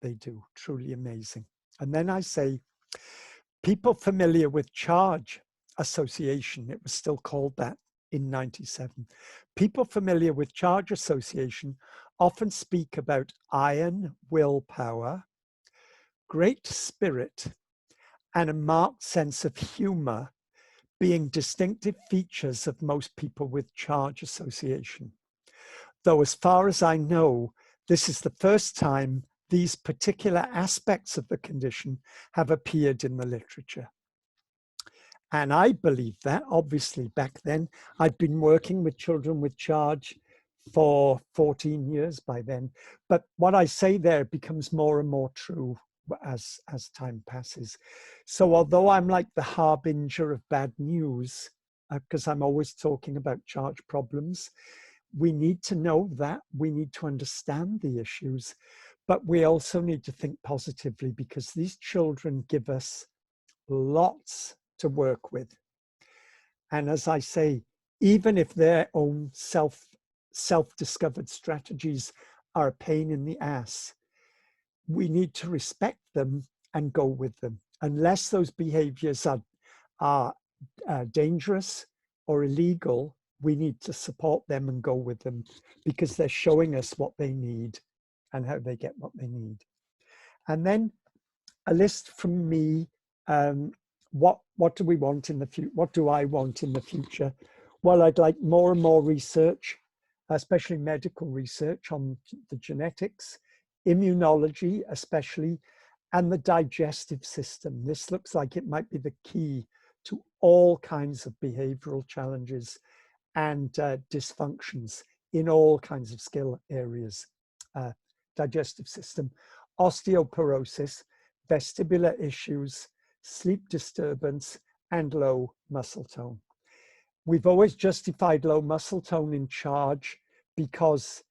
Speaker 1: they do, truly amazing. And then I say, people familiar with charge association, it was still called that in 97. People familiar with charge association often speak about iron willpower, great spirit, and a marked sense of humor being distinctive features of most people with charge association. Though as far as I know, this is the first time these particular aspects of the condition have appeared in the literature. And I believe that, obviously, back then. I'd been working with children with charge for 14 years by then. But what I say there becomes more and more true as time passes. So although I'm like the harbinger of bad news, because I'm always talking about charge problems, we need to know that. We need to understand the issues. But we also need to think positively, because these children give us lots to work with. And as I say, even if their own self-discovered strategies are a pain in the ass, we need to respect them and go with them. Unless those behaviors are dangerous or illegal, we need to support them and go with them, because they're showing us what they need and how they get what they need. And then a list from me. What do we want in the future? What do I want in the future? Well, I'd like more and more research, especially medical research on the genetics, immunology, especially, and the digestive system. This looks like it might be the key to all kinds of behavioral challenges and dysfunctions in all kinds of skill areas. Digestive system, osteoporosis, vestibular issues, sleep disturbance, and low muscle tone. We've always justified low muscle tone in charge because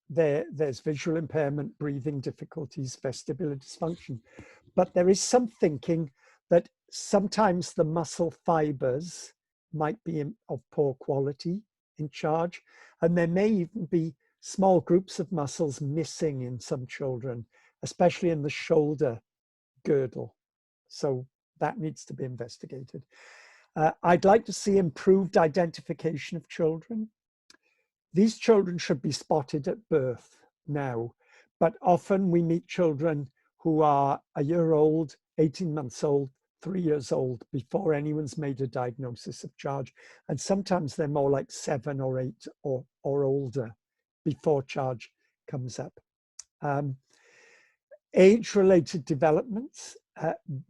Speaker 1: there's visual impairment, breathing difficulties, vestibular dysfunction. But there is some thinking that sometimes the muscle fibers might be of poor quality in charge, and there may even be small groups of muscles missing in some children, especially in the shoulder girdle. So that needs to be investigated. I'd like to see improved identification of children. These children should be spotted at birth now, but often we meet children who are a year old, 18 months old, 3 years old before anyone's made a diagnosis of charge. And sometimes they're more like 7 or 8 or older before charge comes up. Age-related developments.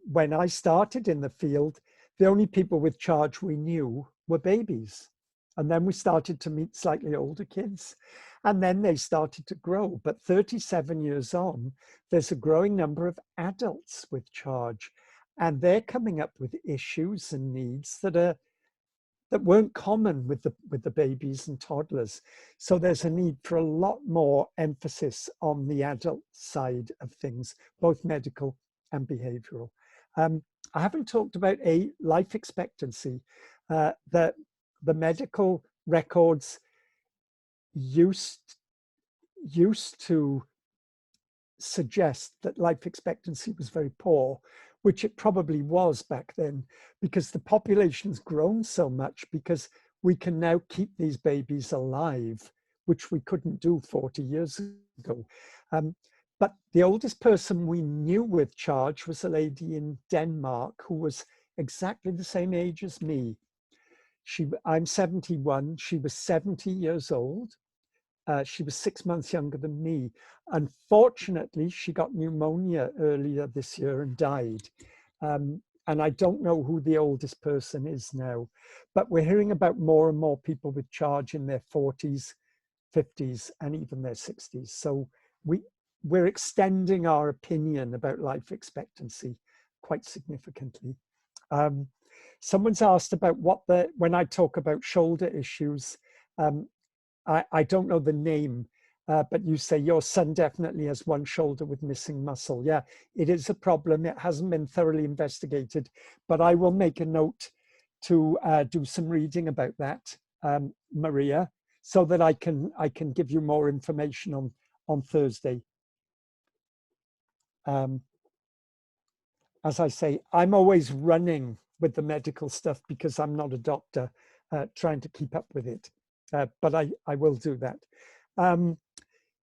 Speaker 1: When I started in the field, the only people with charge we knew were babies. And then we started to meet slightly older kids, and then they started to grow. But 37 years on, there's a growing number of adults with charge, and they're coming up with issues and needs that weren't common with the babies and toddlers. So there's a need for a lot more emphasis on the adult side of things, both medical and behavioral. I haven't talked about life expectancy. The medical records used to suggest that life expectancy was very poor, which it probably was back then, because the population's grown so much, because we can now keep these babies alive, which we couldn't do 40 years ago. But the oldest person we knew with charge was a lady in Denmark who was exactly the same age as me. I'm 71, she was 70 years old. She was 6 months younger than me. Unfortunately, she got pneumonia earlier this year and died. And I don't know who the oldest person is now, but we're hearing about more and more people with charge in their 40s, 50s, and even their 60s. So we're extending our opinion about life expectancy quite significantly. Someone's asked about when I talk about shoulder issues, I don't know the name, but you say your son definitely has one shoulder with missing muscle. Yeah, it is a problem. It hasn't been thoroughly investigated, but I will make a note to do some reading about that, Maria, so that I can give you more information on Thursday. As I say, I'm always running with the medical stuff because I'm not a doctor, trying to keep up with it. But I will do that.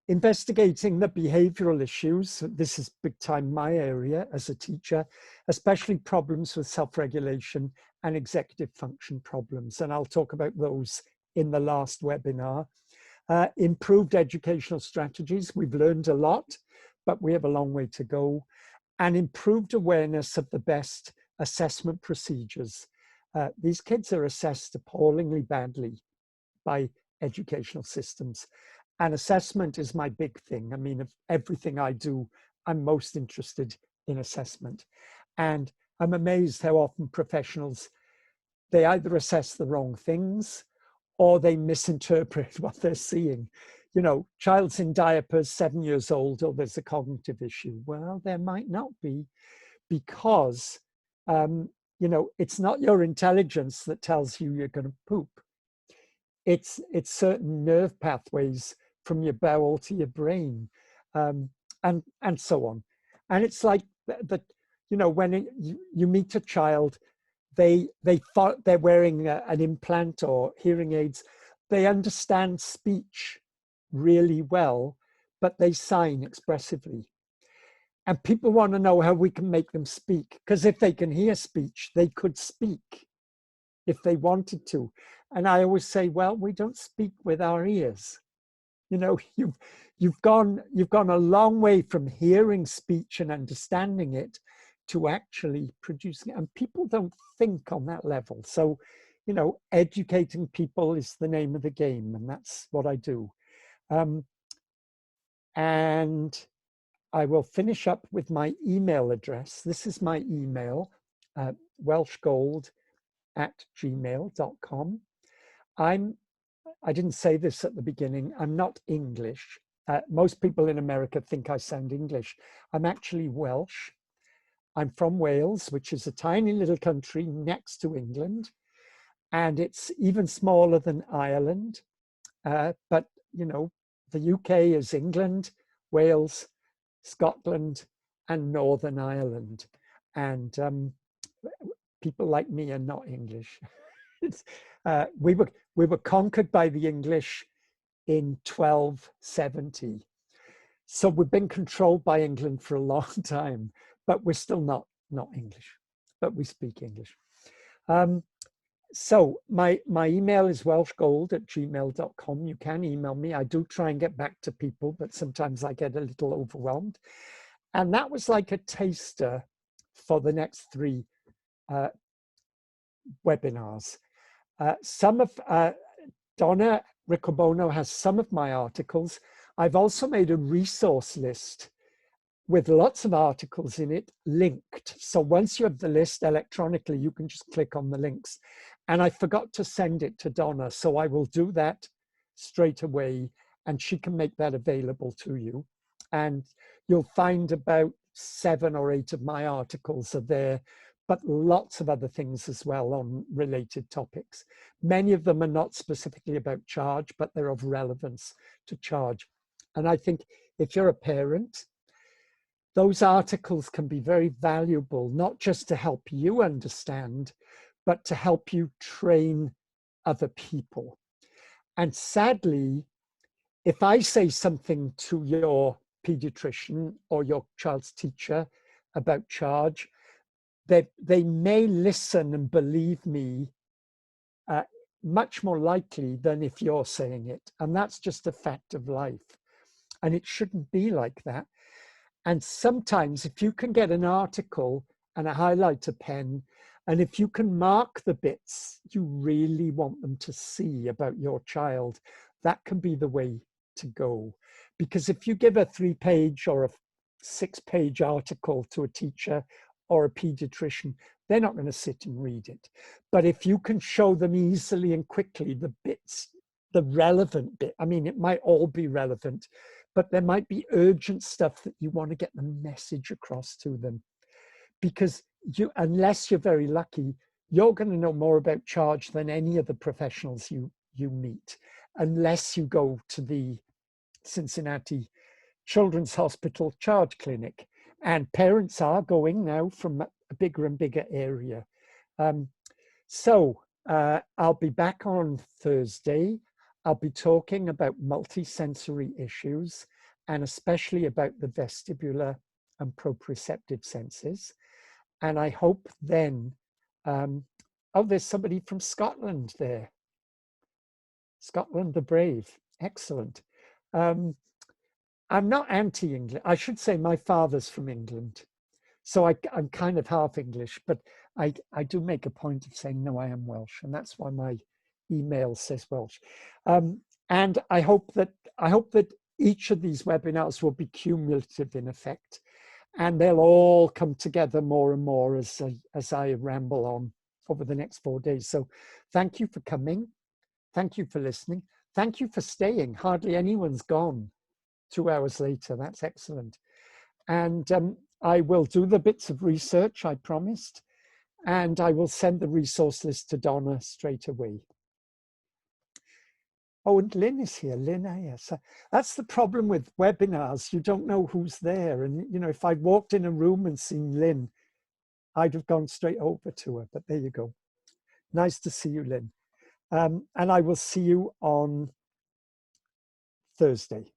Speaker 1: Investigating the behavioral issues. This is big time my area as a teacher, especially problems with self-regulation and executive function problems. And I'll talk about those in the last webinar. Improved educational strategies. We've learned a lot, but we have a long way to go. And improved awareness of the best assessment procedures. These kids are assessed appallingly badly by educational systems. And assessment is my big thing. I mean, of everything I do, I'm most interested in assessment. And I'm amazed how often professionals, they either assess the wrong things or they misinterpret what they're seeing. You know, child's in diapers, 7 years old, or there's a cognitive issue. Well, there might not be, because, you know, it's not your intelligence that tells you you're going to poop. It's certain nerve pathways from your bowel to your brain, and so on. And it's like that, you know, when you meet a child, they're wearing an implant or hearing aids, they understand speech really well, but they sign expressively. And people want to know how we can make them speak, because if they can hear speech, they could speak if they wanted to. And I always say, well, we don't speak with our ears. You know, you've gone a long way from hearing speech and understanding it to actually producing it. And people don't think on that level. So, you know, educating people is the name of the game, and that's what I do. And I will finish up with my email address. This is my email, welshgold@gmail.com. I didn't say this at the beginning, I'm not English. Most people in America think I sound English. I'm actually Welsh. I'm from Wales, which is a tiny little country next to England. And it's even smaller than Ireland. But, you know, the UK is England, Wales, Scotland, and Northern Ireland. And people like me are not English. We were conquered by the English in 1270. So we've been controlled by England for a long time, but we're still not English, but we speak English. So my email is welshgold@gmail.com. You can email me. I do try and get back to people, but sometimes I get a little overwhelmed. And that was like a taster for the next 3 webinars. Some of Donna Riccobono has some of my articles. I've also made a resource list with lots of articles in it linked. So once you have the list electronically, you can just click on the links. And I forgot to send it to Donna, so I will do that straight away, and she can make that available to you. And you'll find about 7 or 8 of my articles are there, but lots of other things as well on related topics. Many of them are not specifically about charge, but they're of relevance to charge. And I think if you're a parent, those articles can be very valuable, not just to help you understand, but to help you train other people. And sadly, if I say something to your pediatrician or your child's teacher about charge, they may listen and believe me much more likely than if you're saying it. And that's just a fact of life. And it shouldn't be like that. And sometimes if you can get an article and a highlighter pen, and if you can mark the bits you really want them to see about your child, that can be the way to go. Because if you give a 3-page or a 6-page article to a teacher or a pediatrician, they're not going to sit and read it. But if you can show them easily and quickly the bits, the relevant bit, I mean, it might all be relevant, but there might be urgent stuff that you want to get the message across to them. Because you, unless you're very lucky, you're going to know more about charge than any of the professionals you meet, unless you go to the Cincinnati Children's Hospital Charge Clinic. And parents are going now from a bigger and bigger area. So I'll be back on Thursday. I'll be talking about multisensory issues, and especially about the vestibular and proprioceptive senses. And I hope then, oh, there's somebody from Scotland there. Scotland the Brave, excellent. I'm not anti-English. I should say my father's from England. So I'm kind of half English, but I do make a point of saying, no, I am Welsh. And that's why my email says Welsh. And I hope that each of these webinars will be cumulative in effect, and they'll all come together more and more as I ramble on over the next 4 days. So thank you for coming. Thank you for listening. Thank you for staying. Hardly anyone's gone 2 hours later. That's excellent. And I will do the bits of research I promised, and I will send the resource list to Donna straight away. Oh, and Lynn is here. Lynn, yes. That's the problem with webinars. You don't know who's there. And, you know, if I'd walked in a room and seen Lynn, I'd have gone straight over to her. But there you go. Nice to see you, Lynn. And I will see you on Thursday.